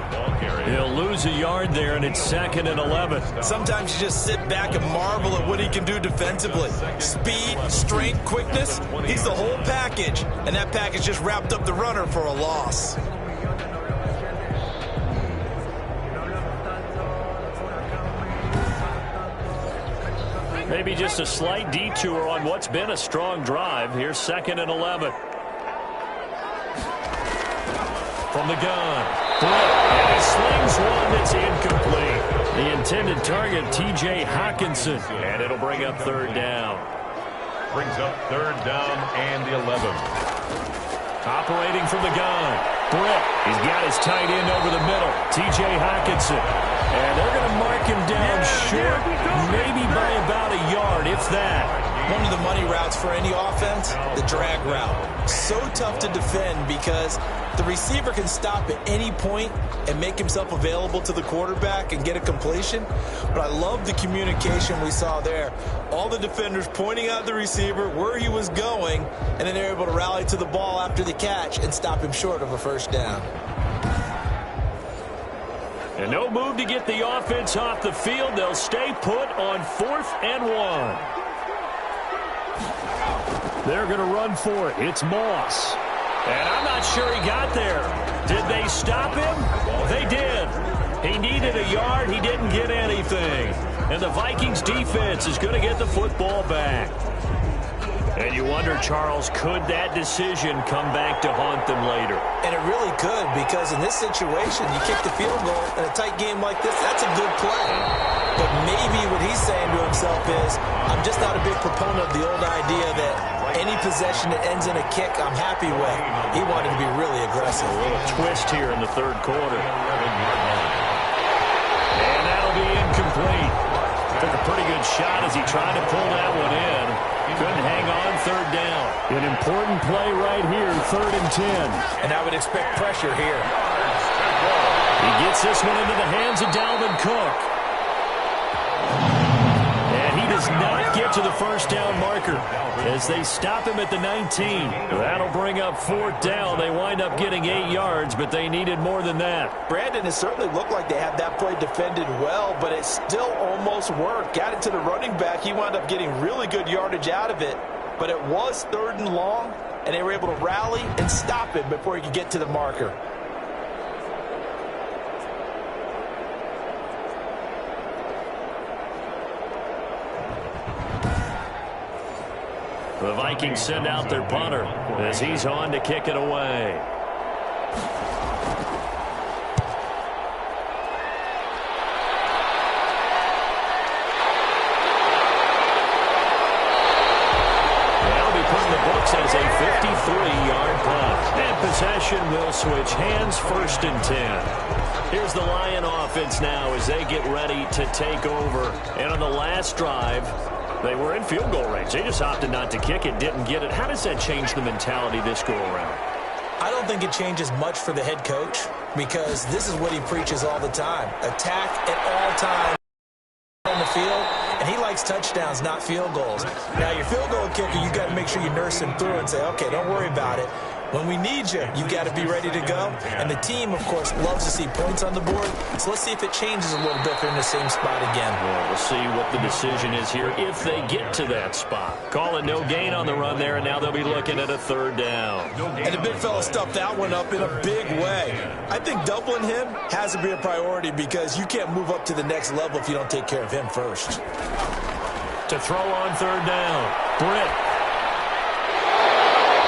He'll lose a yard there, and it's 2nd and 11. Sometimes you just sit back and marvel at what he can do defensively. Speed, strength, quickness. He's the whole package. And that package just wrapped up the runner for a loss. Maybe just a slight detour on what's been a strong drive. Here's 2nd and 11. From the gun. And he slings one that's incomplete. The intended target, T.J. Hawkinson. And it'll bring up 3rd down. Brings up 3rd down and 11. Operating from the gun. Britt. He's got his tight end over the middle. T.J. Hawkinson. And they're going to mark him down short, maybe by about a yard, if that. One of the money routes for any offense, the drag route. So tough to defend because the receiver can stop at any point and make himself available to the quarterback and get a completion. But I love the communication we saw there. All the defenders pointing out the receiver, where he was going, and then they're able to rally to the ball after the catch and stop him short of a 1st down. And no move to get the offense off the field. They'll stay put on 4th and 1. They're going to run for it. It's Moss. And I'm not sure he got there. Did they stop him? They did. He needed a yard. He didn't get anything. And the Vikings defense is going to get the football back. And you wonder, Charles, could that decision come back to haunt them later? And it really could, because in this situation, you kick the field goal in a tight game like this, that's a good play. But maybe what he's saying to himself is, I'm just not a big proponent of the old idea that any possession that ends in a kick, I'm happy with. He wanted to be really aggressive. A little twist here in the 3rd quarter. And that'll be incomplete. Took a pretty good shot as he tried to pull that one in. Couldn't hang on 3rd down. An important play right here, 3rd and 10. And I would expect pressure here. He gets this one into the hands of Dalvin Cook. And he does not get to the 1st down marker as they stop him at the 19. That'll bring up 4th down. They wind up getting 8 yards, but they needed more than that. Brandon, it certainly looked like they had that play defended well, but it still almost worked. Got it to the running back. He wound up getting really good yardage out of it, but it was 3rd and long, and they were able to rally and stop him before he could get to the marker. The Vikings send out their punter as he's on to kick it away. That'll be put in the books as a 53-yard punt. And possession will switch hands, 1st and 10. Here's the Lion offense now as they get ready to take over. And on the last drive, they were in field goal range. They just opted not to kick it, didn't get it. How does that change the mentality this go-around? I don't think it changes much for the head coach because this is what he preaches all the time. Attack at all times on the field, and he likes touchdowns, not field goals. Now, your field goal kicker, you got to make sure you nurse him through and say, okay, don't worry about it. When we need you, you got to be ready to go. And the team, of course, loves to see points on the board. So let's see if it changes a little bit if they're in the same spot again. Well, we'll see what the decision is here if they get to that spot. Call it no gain on the run there, and now they'll be looking at a 3rd down. And the big fella stuffed that one up in a big way. I think doubling him has to be a priority because you can't move up to the next level if you don't take care of him first. To throw on 3rd down, Britt.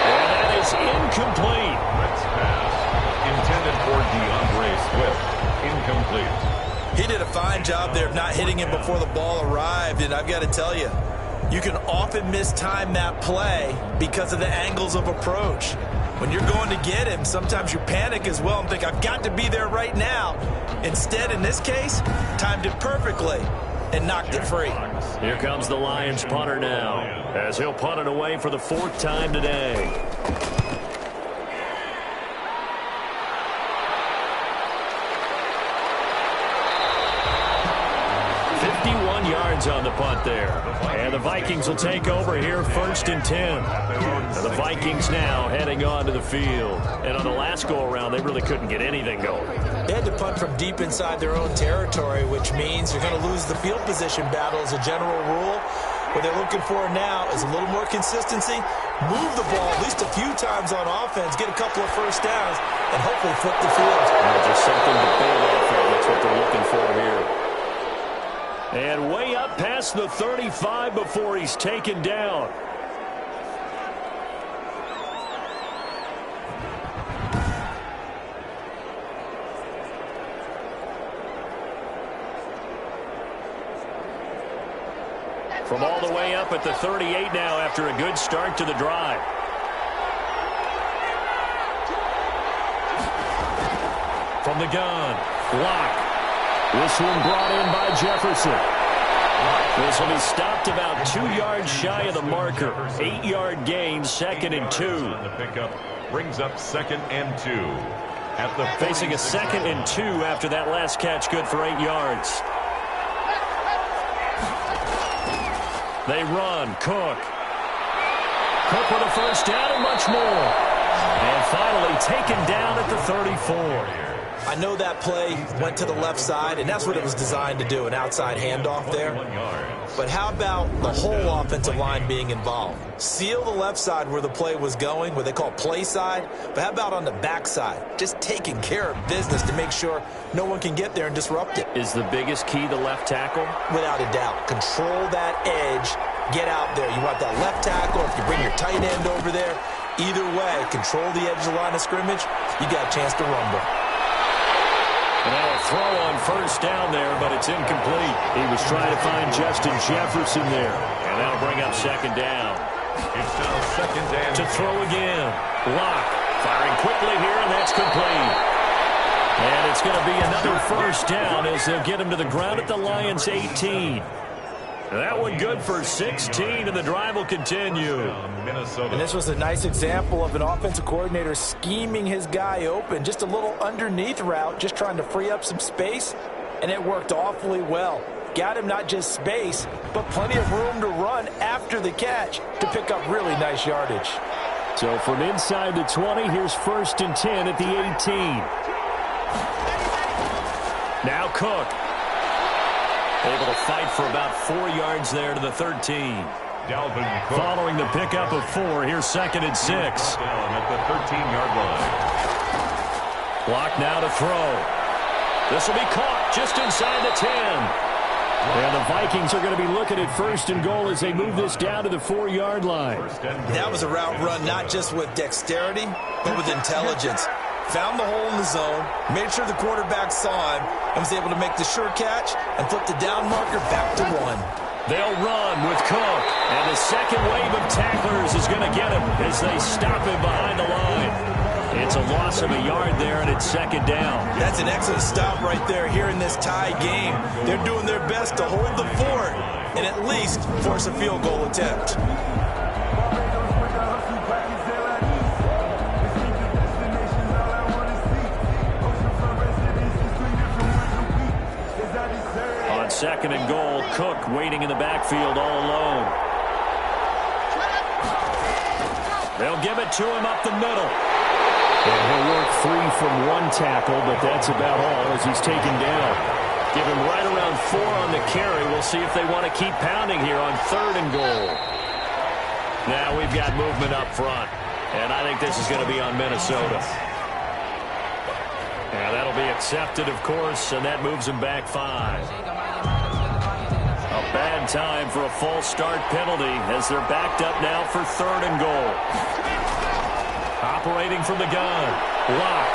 And that is incomplete. Britt's pass intended for DeAndre Swift. Incomplete. He did a fine job there of not hitting him before the ball arrived, and I've got to tell you, you can often mistime that play because of the angles of approach. When you're going to get him, sometimes you panic as well and think, I've got to be there right now. Instead, in this case, timed it perfectly and knocked it free. Here comes the Lions punter now as he'll punt it away for the 4th time today. 51 yards on the punt there. And the Vikings will take over here 1st and 10. And the Vikings now heading onto the field. And on the last go-around, they really couldn't get anything going. They had to punt from deep inside their own territory, which means you're going to lose the field position battle as a general rule. What they're looking for now is a little more consistency, move the ball at least a few times on offense, get a couple of 1st downs, and hopefully flip the field. Just something to build off of. That's what they're looking for here. And way up past the 35 before he's taken down. From all the way up at the 38 now after a good start to the drive. From the gun, block. This one brought in by Jefferson. This will be stopped about 2 yards shy of the marker. 8-yard gain, 2nd and 2. The pickup brings up 2nd and 2. At the facing a 2nd and 2 after that last catch, good for 8 yards. They run. Cook. Cook with a first down and much more. And finally taken down at the 34. I know that play went to the left side, and that's what it was designed to do, an outside handoff there. But how about the whole offensive line being involved? Seal the left side where the play was going, what they call play side. But how about on the back side? Just taking care of business to make sure no one can get there and disrupt it. Is the biggest key the left tackle? Without a doubt. Control that edge. Get out there. You want that left tackle. If you bring your tight end over there, either way, control the edge of the line of scrimmage, you got a chance to rumble. And now a throw on first down there, but it's incomplete. He was trying to find Justin Jefferson there. And that'll bring up 2nd down. It's now 2nd and to throw again. Lock. Firing quickly here, and that's complete. And it's going to be another first down as they'll get him to the ground at the Lions' 18. That one good for 16, and the drive will continue. Minnesota. And this was a nice example of an offensive coordinator scheming his guy open. Just a little underneath route, just trying to free up some space, and it worked awfully well. Got him not just space, but plenty of room to run after the catch to pick up really nice yardage. So from inside the 20, here's 1st and 10 at the 18. Now Cook. Able to fight for about 4 yards there to the 13. Dalvin Cook. Following the pickup of 4, here's 2nd and 6. Down at the 13-yard line. Block now to throw. This will be caught just inside the 10. And the Vikings are going to be looking at 1st and goal as they move this down to the 4-yard line. That was a route run not just with dexterity, but with intelligence. Found the hole in the zone, made sure the quarterback saw him, and was able to make the sure catch and flip the down marker back to 1. They'll run with Cook. And the second wave of tacklers is going to get him as they stop him behind the line. It's a loss of a yard there, and it's 2nd down. That's an excellent stop right there here in this tie game. They're doing their best to hold the fort and at least force a field goal attempt. On 2nd and goal, Cook waiting in the backfield all alone. They'll give it to him up the middle. And he'll work 3 from 1 tackle, but that's about all as he's taken down. Give him right around 4 on the carry. We'll see if they want to keep pounding here on 3rd and goal. Now we've got movement up front, and I think this is going to be on Minnesota. And that'll be accepted, of course, and that moves him back 5. A bad time for a false start penalty as they're backed up now for 3rd and goal. Operating from the gun. Lock.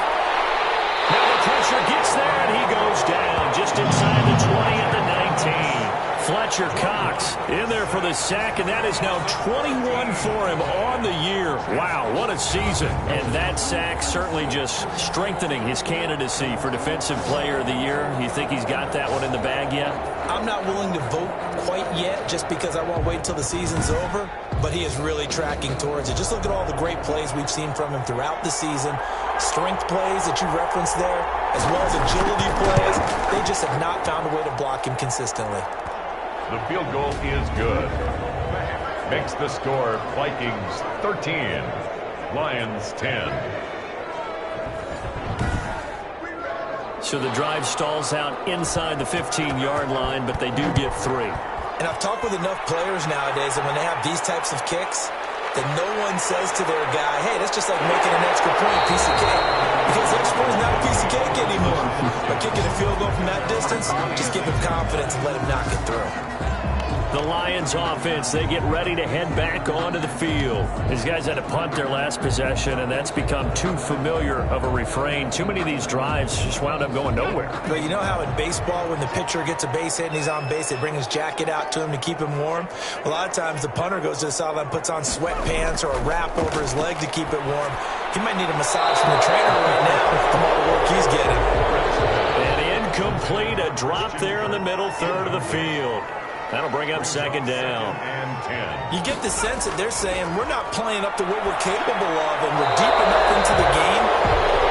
Now the pressure gets there, and he goes down just inside the 20 at the 19. Fletcher Cox in there for the sack, and that is now 21 for him on the year. Wow, what a season. And that sack certainly just strengthening his candidacy for Defensive Player of the Year. You think he's got that one in the bag yet? I'm not willing to vote quite yet just because I won't wait until the season's over, but he is really tracking towards it. Just look at all the great plays we've seen from him throughout the season. Strength plays that you referenced there, as well as agility plays. They just have not found a way to block him consistently. The field goal is good. Makes the score Vikings 13, Lions 10. So the drive stalls out inside the 15-yard line, but they do get 3. And I've talked with enough players nowadays that when they have these types of kicks, that no one says to their guy, hey, that's just like making an extra point, piece of cake. Because extra point is not a piece of cake anymore. But kicking a field goal from that distance, just give him confidence and let him knock it through. The Lions offense, they get ready to head back onto the field. These guys had to punt their last possession, and that's become too familiar of a refrain. Too many of these drives just wound up going nowhere. But you know how in baseball, when the pitcher gets a base hit and he's on base, they bring his jacket out to him to keep him warm? A lot of times the punter goes to the sideline, puts on sweatpants or a wrap over his leg to keep it warm. He might need a massage from the trainer right now from all the work he's getting. And incomplete, a drop there in the middle third of the field. That'll bring up second down. You get the sense that they're saying we're not playing up to what we're capable of, and we're deep enough into the game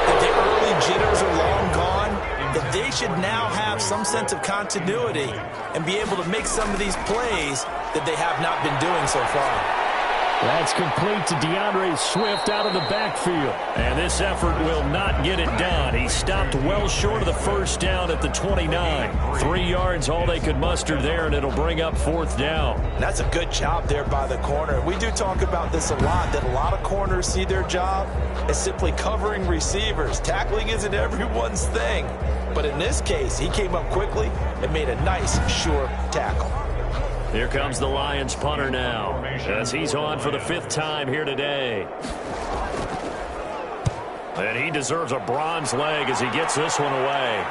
that the early jitters are long gone, that they should now have some sense of continuity and be able to make some of these plays that they have not been doing so far. That's complete to DeAndre Swift out of the backfield. And this effort will not get it done. He stopped well short of the first down at the 29. 3 yards, all they could muster there, and it'll bring up fourth down. That's a good job there by the corner. We do talk about this a lot, that a lot of corners see their job as simply covering receivers. Tackling isn't everyone's thing. But in this case, he came up quickly and made a nice, sure tackle. Here comes the Lions punter now, as he's on for the 5th time here today. And he deserves a bronze leg as he gets this one away.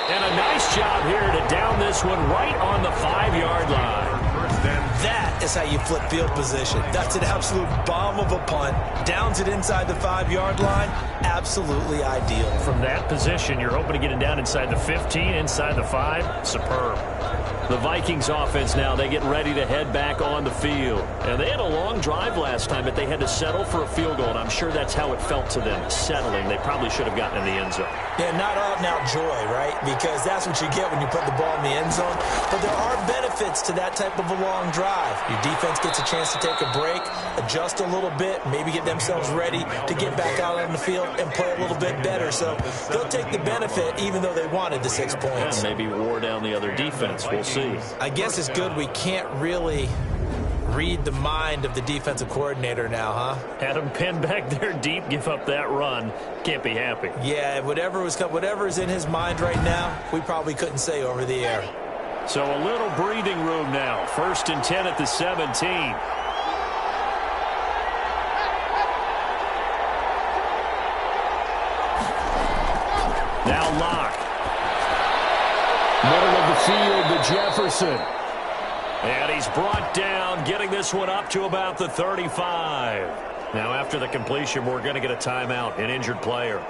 And a nice job here to down this one right on the 5-yard line. That is how you flip field position. That's an absolute bomb of a punt. Downs it inside the 5-yard line. Absolutely ideal. From that position, you're hoping to get it down inside the 15, inside the 5. Superb. The Vikings offense now, they get ready to head back on the field. And they had a long drive last time, but they had to settle for a field goal, and I'm sure that's how it felt to them, settling. They probably should have gotten in the end zone. Yeah, not out-and-out joy, right? Because that's what you get when you put the ball in the end zone. But there are benefits to that type of a long drive. Your defense gets a chance to take a break, adjust a little bit, maybe get themselves ready to get back out on the field and play a little bit better. So they'll take the benefit even though they wanted the 6 points. Yeah, maybe wore down the other defense. We'll see. I guess it's good we can't really read the mind of the defensive coordinator now, huh? Had him pinned back there deep, give up that run. Can't be happy. Yeah, whatever is in his mind right now, we probably couldn't say over the air. So a little breathing room now. 1st and 10 at the 17. Now Locke. Middle of the field to Jefferson. And he's brought down, getting this one up to about the 35. Now after the completion, we're going to get a timeout, an injured player.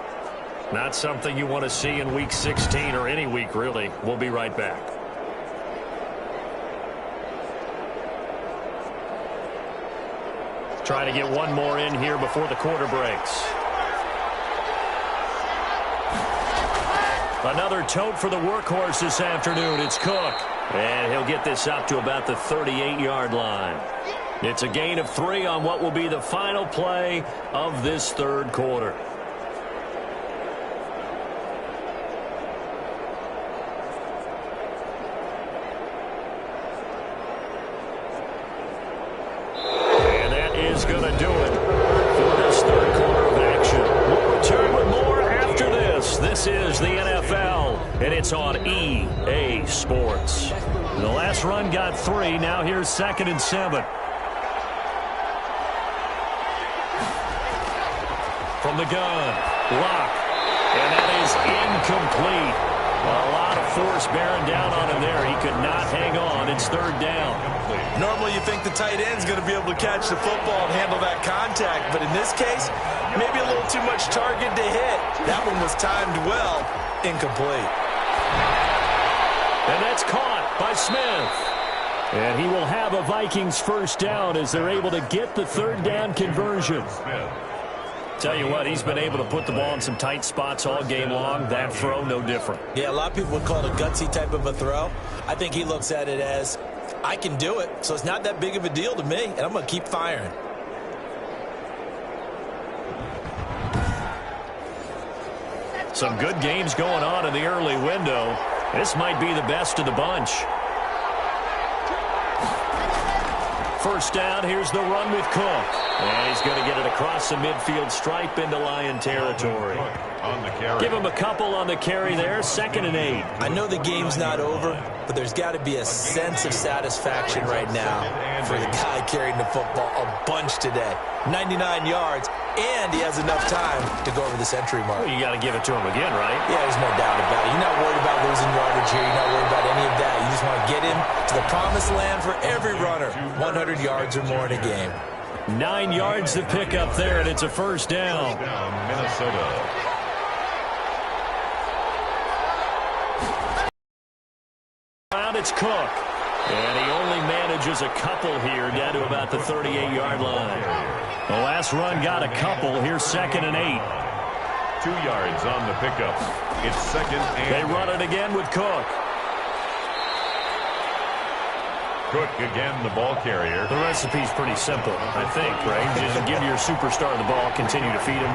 Not something you want to see in week 16 or any week, really. We'll be right back. Trying to get one more in here before the quarter breaks. Another tote for the workhorse this afternoon. It's Cook. And he'll get this up to about the 38-yard line. It's a gain of 3 on what will be the final play of this third quarter. And that is going to do it for this third quarter of action. We'll return with more after this. This is the NFL, and it's on EA Sports. The last run got 3. Now here's 2nd and 7. From the gun, Locke, and that is incomplete. A lot of force bearing down on him there. He could not hang on. It's 3rd down. Normally you think the tight end's going to be able to catch the football and handle that contact, but in this case, maybe a little too much target to hit. That one was timed well. Incomplete. And that's caught by Smith. And he will have a Vikings first down as they're able to get the 3rd down conversion. Tell you what, he's been able to put the ball in some tight spots all game long. That throw, no different. Yeah, a lot of people would call it a gutsy type of a throw. I think he looks at it as, I can do it, so it's not that big of a deal to me, and I'm going to keep firing. Some good games going on in the early window. This might be the best of the bunch. first down. Here's the run with Cook. And he's going to get it across the midfield stripe into Lion territory. Give him a couple on the carry there. 2nd and 8. I know the game's not over, but there's got to be a sense of satisfaction right now for the guy carrying the football a bunch today. 99 yards, and he has enough time to go over the century mark. Well, you got to give it to him again, right? Yeah, there's no doubt about it. You're not worried about losing yardage here. You're not worried about any of that. You just want to get him to the promised land for every runner. 100 yards or more in a game. 9 yards to pick up there, and it's a first down. Minnesota. It's Cook. And he only manages a couple here down to about the 38-yard line. The last run got a couple. Here's 2nd and 8. 2 yards on the pickup. It's 2nd and They run it again with Cook. Cook again, the ball carrier. The recipe's pretty simple, I think, right? Just give your superstar the ball, continue to feed him.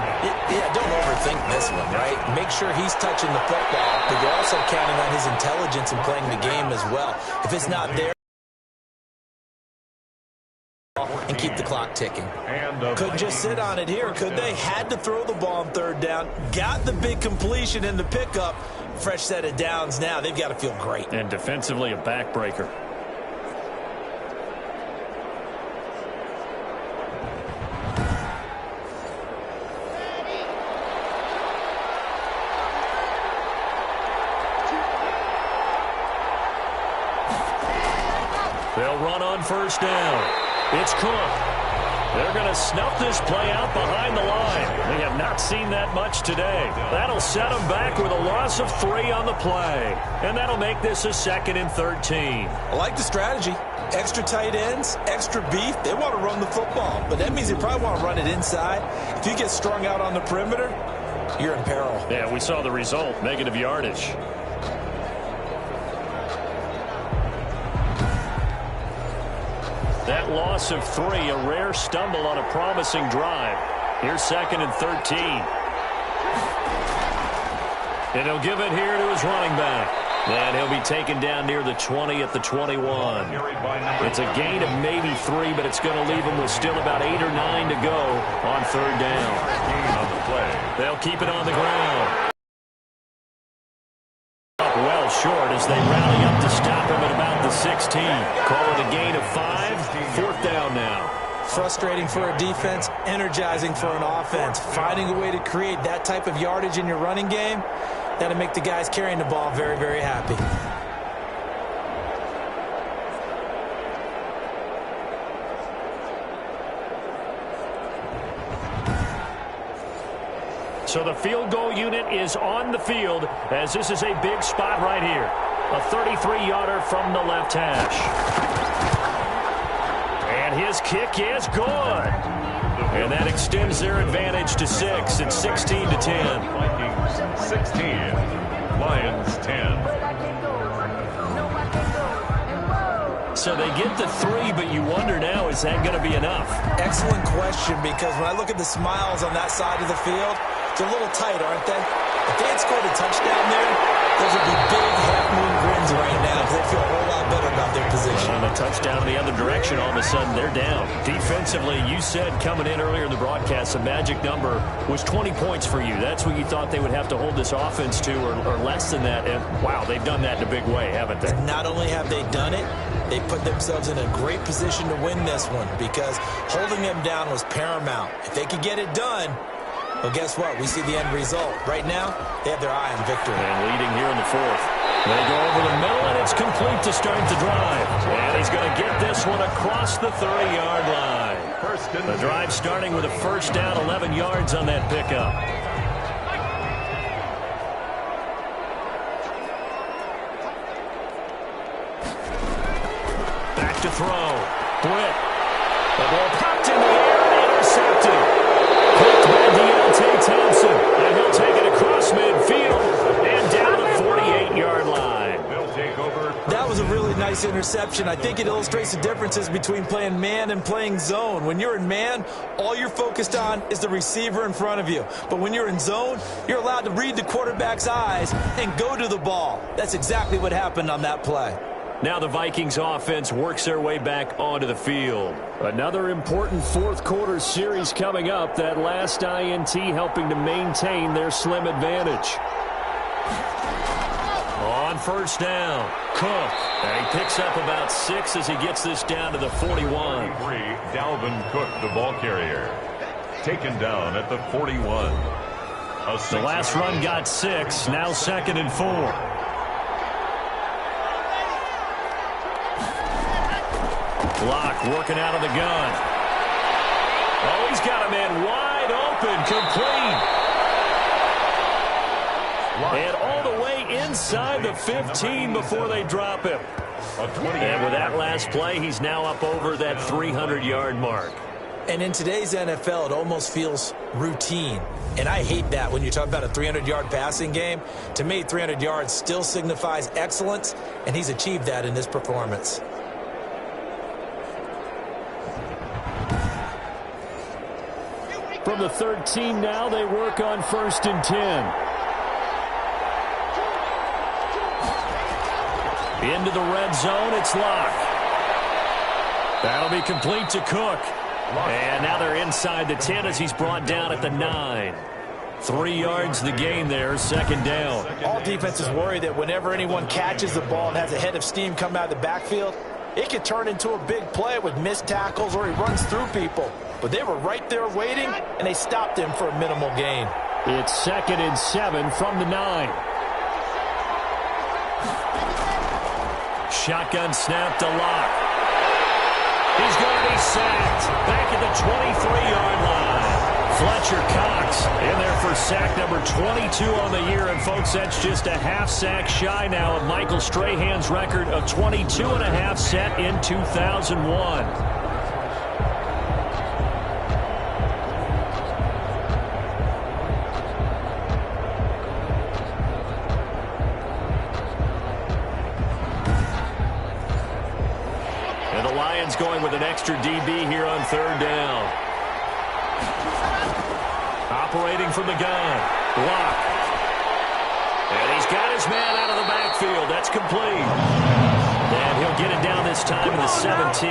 Yeah, don't overthink this one, right? Make sure he's touching the football, but you're also counting on his intelligence in playing the game as well. If it's not there, and keep the clock ticking. Couldn't just sit on it here, could they? Had to throw the ball on 3rd down. Got the big completion in the pickup. Fresh set of downs now. They've got to feel great. And defensively, a backbreaker. They'll run on first down. It's Cook. They're going to snuff this play out behind the line. We have not seen that much today. That'll set them back with a loss of 3 on the play. And that'll make this a 2nd and 13. I like the strategy. Extra tight ends, extra beef. They want to run the football, but that means they probably want to run it inside. If you get strung out on the perimeter, you're in peril. Yeah, we saw the result. Negative yardage. That loss of 3, a rare stumble on a promising drive. Here's 2nd and 13. And he'll give it here to his running back. And he'll be taken down near the 20 at the 21. It's a gain of maybe 3, but it's going to leave him with still about 8 or 9 to go on 3rd down. They'll keep it on the ground. Well short as they rally up to stop him at about the 16. Call it a gain of 5. 4th down now. Frustrating for a defense, energizing for an offense. Finding a way to create that type of yardage in your running game, that'll make the guys carrying the ball very, very happy. So the field goal unit is on the field as this is a big spot right here. A 33-yarder from the left hash. And his kick is good. And that extends their advantage to 6. It's 16 to 10. Vikings 16, Lions 10. So they get the 3, but you wonder now, is that going to be enough? Excellent question, because when I look at the smiles on that side of the field, they're a little tight, aren't they? If they had scored a touchdown there, those would be big half-moon grins right now because they feel a whole lot better about their position. And a touchdown the other direction, all of a sudden they're down. Defensively, you said coming in earlier in the broadcast, the magic number was 20 points for you. That's what you thought they would have to hold this offense to, or less than that. And, wow, they've done that in a big way, haven't they? Not only have they done it, they put themselves in a great position to win this one because holding them down was paramount. If they could get it done, well, guess what? We see the end result. Right now, they have their eye on victory. And leading here in the 4th. They go over the middle, and it's complete to start the drive. And he's going to get this one across the 30-yard line. The drive starting with a first down, 11 yards on that pickup. Back to throw. Britt. The ball popped in the air and intercepted. Picked by Deontay Thompson, and he'll take it across midfield and down the 48-yard line. They'll take over. That was a really nice interception. I think it illustrates the differences between playing man and playing zone. When you're in man, all you're focused on is the receiver in front of you. But when you're in zone, you're allowed to read the quarterback's eyes and go to the ball. That's exactly what happened on that play. Now the Vikings offense works their way back onto the field. Another important fourth quarter series coming up. That last INT helping to maintain their slim advantage. On first down, Cook. And he picks up about 6 as he gets this down to the 41. Dalvin Cook, the ball carrier. Taken down at the 41. The last run got 6. Now 2nd and 4. Block working out of the gun. Oh, he's got a man wide open, complete. And all the way inside the 15 before they drop him. And with that last play, he's now up over that 300-yard mark. And in today's NFL, it almost feels routine. And I hate that when you talk about a 300-yard passing game. To me, 300 yards still signifies excellence, and he's achieved that in this performance. From the 13 now, they work on 1st and 10. Into the red zone, it's Locke. That'll be complete to Cook. And now they're inside the 10 as he's brought down at the 9. 3 yards the gain there, 2nd down. All defenses worry that whenever anyone catches the ball and has a head of steam come out of the backfield, it could turn into a big play with missed tackles or he runs through people. But they were right there waiting, and they stopped him for a minimal gain. It's 2nd and 7 from the 9. Shotgun snap to Locke. He's going to be sacked back at the 23-yard line. Fletcher Cox in there for sack number 22 on the year. And, folks, that's just a half sack shy now of Michael Strahan's record of 22.5 set in 2001. Going with an extra DB here on 3rd down. Operating from the gun. Block. And he's got his man out of the backfield. That's complete. And he'll get it down this time to the 17.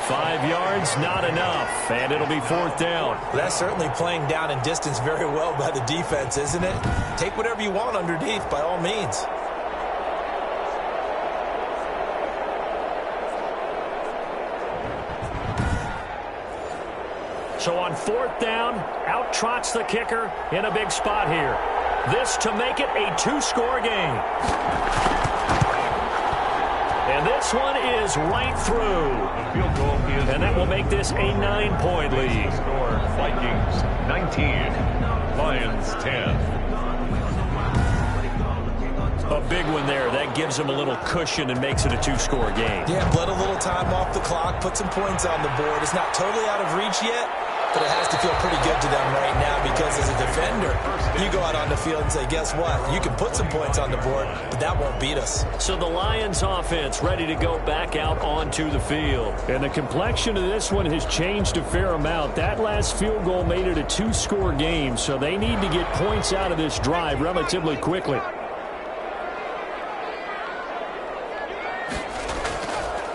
5 yards, not enough. And it'll be 4th down. Well, that's certainly playing down in distance very well by the defense, isn't it? Take whatever you want underneath, by all means. So on 4th down, out trots the kicker in a big spot here. This to make it a 2-score game. And this one is right through. The field goal is and that will make this a 9-point lead. Score, Vikings 19, Lions 10. A big one there. That gives them a little cushion and makes it a 2-score game. Yeah, bled a little time off the clock, put some points on the board. It's not totally out of reach yet, but it has to feel pretty good to them right now because as a defender, you go out on the field and say, guess what? You can put some points on the board, but that won't beat us. So the Lions offense ready to go back out onto the field. And the complexion of this one has changed a fair amount. That last field goal made it a 2-score game, so they need to get points out of this drive relatively quickly.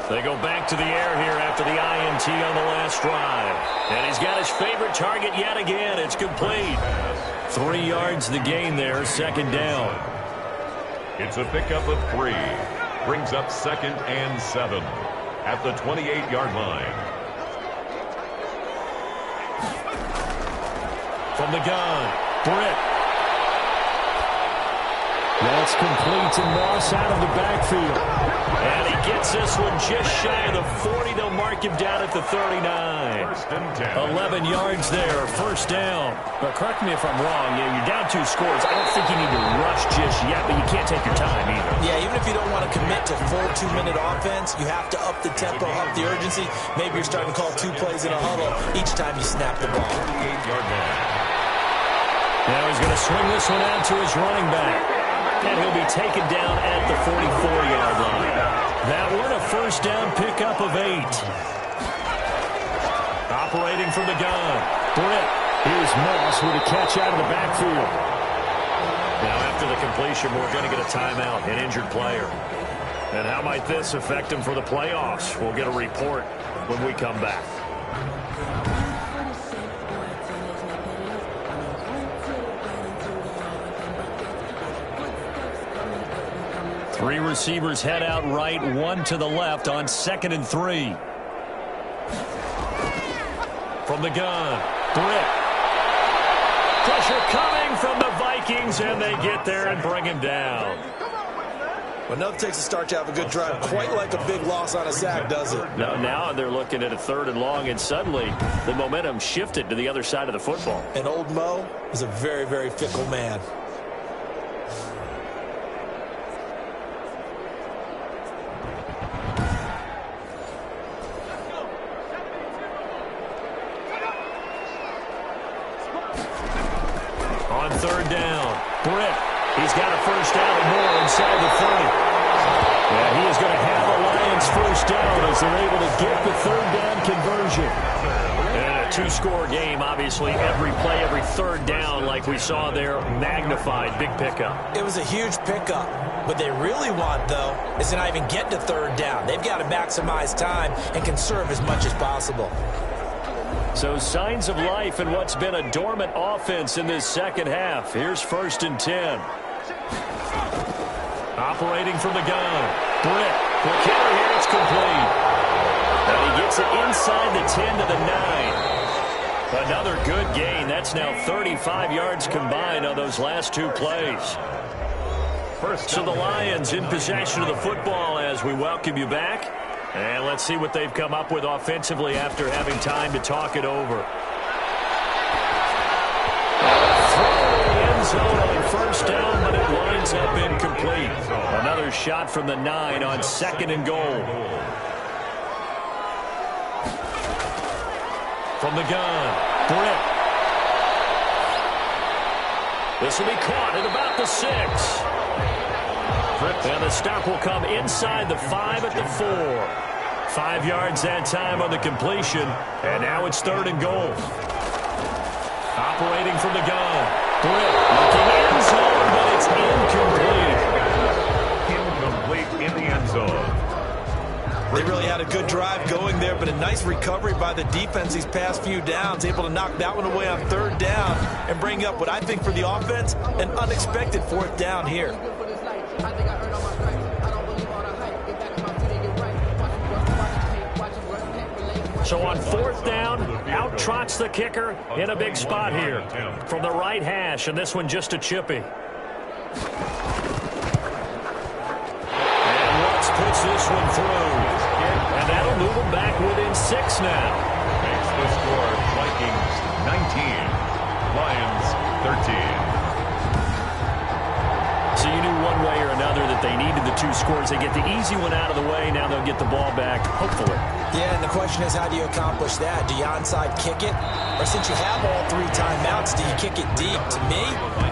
They go back to the air here after the INT on the last drive. And he's got his favorite target yet again. It's complete. 3 yards the gain there, 2nd down. It's a pickup of 3. Brings up 2nd and 7 at the 28-yard line. From the gun, Britt. That's complete to Moss out of the backfield. And he gets this one just shy of the 40. They'll mark him down at the 39. 11 yards there, 1st down. But correct me if I'm wrong. You're down 2 scores. I don't think you need to rush just yet, but you can't take your time either. Yeah, even if you don't want to commit to full 2-minute offense, you have to up the tempo, up the urgency. Maybe you're starting to call 2 plays in a huddle each time you snap the ball. 28-yard line. Now he's going to swing this one out to his running back. And he'll be taken down at the 44-yard line. That one a 1st down pickup of 8. Operating from the gun. Britt. Here's Moss with a catch out of the backfield. Now after the completion, we're going to get a timeout, an injured player. And how might this affect him for the playoffs? We'll get a report when we come back. Three receivers head out right, one to the left on 2nd and 3. From the gun, Britt. Pressure coming from the Vikings, and they get there and bring him down. Well, nothing takes a start to have a good drive, quite like a big loss on a sack, does it? Now they're looking at a 3rd and long, and suddenly the momentum shifted to the other side of the football. And old Mo is a very, very fickle man. On 3rd down, Britt. He's got a first down and more inside the 30. And he is going to have the Lions first down as they're able to get the 3rd down conversion. And a 2-score game, obviously, every play, every 3rd down, like we saw there, magnified. Big pickup. It was a huge pickup. What they really want, though, is to not even get to 3rd down. They've got to maximize time and conserve as much as possible. So signs of life in what's been a dormant offense in this second half. Here's 1st and 10. Operating from the gun. Britt. The carry here, it's complete. And he gets it inside the 10 to the 9. Another good gain. That's now 35 yards combined on those last 2 plays. So the Lions in possession of the football as we welcome you back. And let's see what they've come up with offensively after having time to talk it over. Throw in the end zone on 1st down, but it winds up incomplete. Another shot from the 9 on 2nd and goal. From the gun, Britt. This will be caught at about the 6. And the stop will come inside the 5 at the 4. 5 yards that time on the completion. And now it's 3rd and goal. Operating from the gun. Britt looking end zone, but it's incomplete. Incomplete in the end zone. They really had a good drive going there, but a nice recovery by the defense these past few downs, able to knock that one away on 3rd down and bring up what I think for the offense, an unexpected 4th down here. So on 4th down, out trots the kicker in a big spot here from the right hash, and this one just a chippy. And Lutz puts this one through. And that'll move them back within 6 now. Makes the score Vikings 19, Lions 13. So you knew one way or another that they needed the 2 scores. They get the easy one out of the way. Now they'll get the ball back, hopefully. Yeah, and the question is, how do you accomplish that? Do you onside kick it? Or since you have all 3 timeouts, do you kick it deep? To me,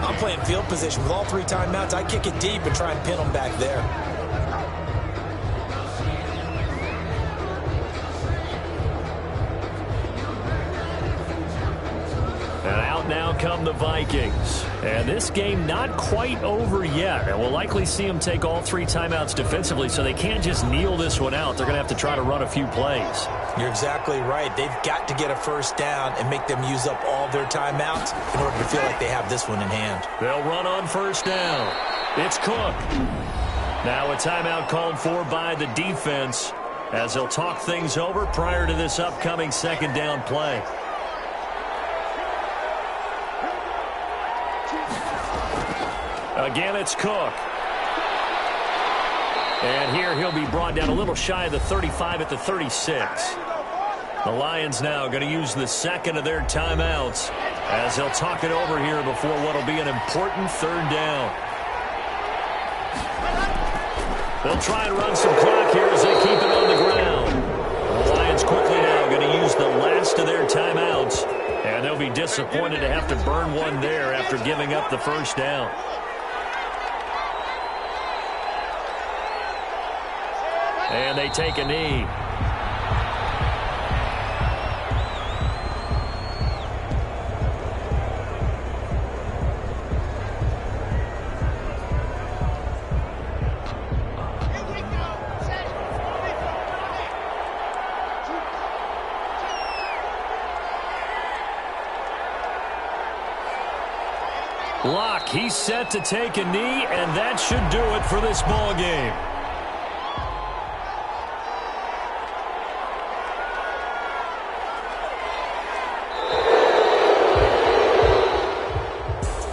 I'm playing field position. With all 3 timeouts, I kick it deep and try and pin them back there. And out now come the Vikings. And this game not quite over yet. And we'll likely see them take all 3 timeouts defensively, so they can't just kneel this one out. They're going to have to try to run a few plays. You're exactly right. They've got to get a first down and make them use up all their timeouts in order to feel like they have this one in hand. They'll run on first down. It's Cook. Now a timeout called for by the defense as they'll talk things over prior to this upcoming second down play. Again, it's Cook. And here he'll be brought down a little shy of the 35 at the 36. The Lions now going to use the second of their timeouts as they'll talk it over here before what will be an important third down. They'll try and run some clock here as they keep it on the ground. The Lions quickly now going to use the last of their timeouts, and they'll be disappointed to have to burn one there after giving up the first down. And they take a knee. Locke, he's set to take a knee, and that should do it for this ball game.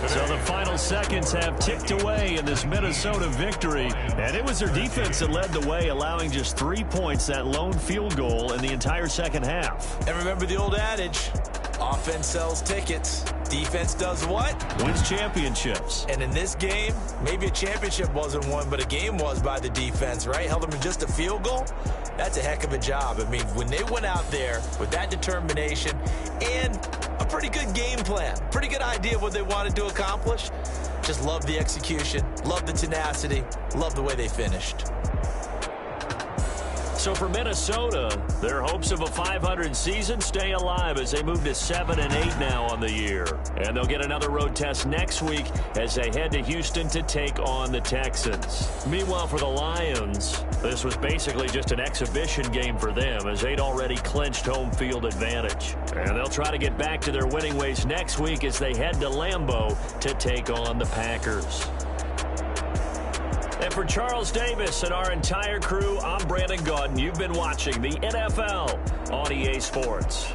So the final seconds have ticked away in this Minnesota victory, and it was their defense that led the way, allowing just 3 points, that lone field goal in the entire second half. And remember the old adage, offense sells tickets. Defense does what? Wins championships. And in this game, maybe a championship wasn't won, but a game was by the defense, right? Held them in just a field goal. That's a heck of a job. I mean, when they went out there with that determination and a pretty good game plan, pretty good idea of what they wanted to accomplish, just love the execution, love the tenacity, love the way they finished. So for Minnesota, their hopes of a 500 season stay alive as they move to 7-8 now on the year. And they'll get another road test next week as they head to Houston to take on the Texans. Meanwhile, for the Lions, this was basically just an exhibition game for them as they'd already clinched home field advantage. And they'll try to get back to their winning ways next week as they head to Lambeau to take on the Packers. And for Charles Davis and our entire crew, I'm Brandon Gaudin. You've been watching the NFL on EA Sports.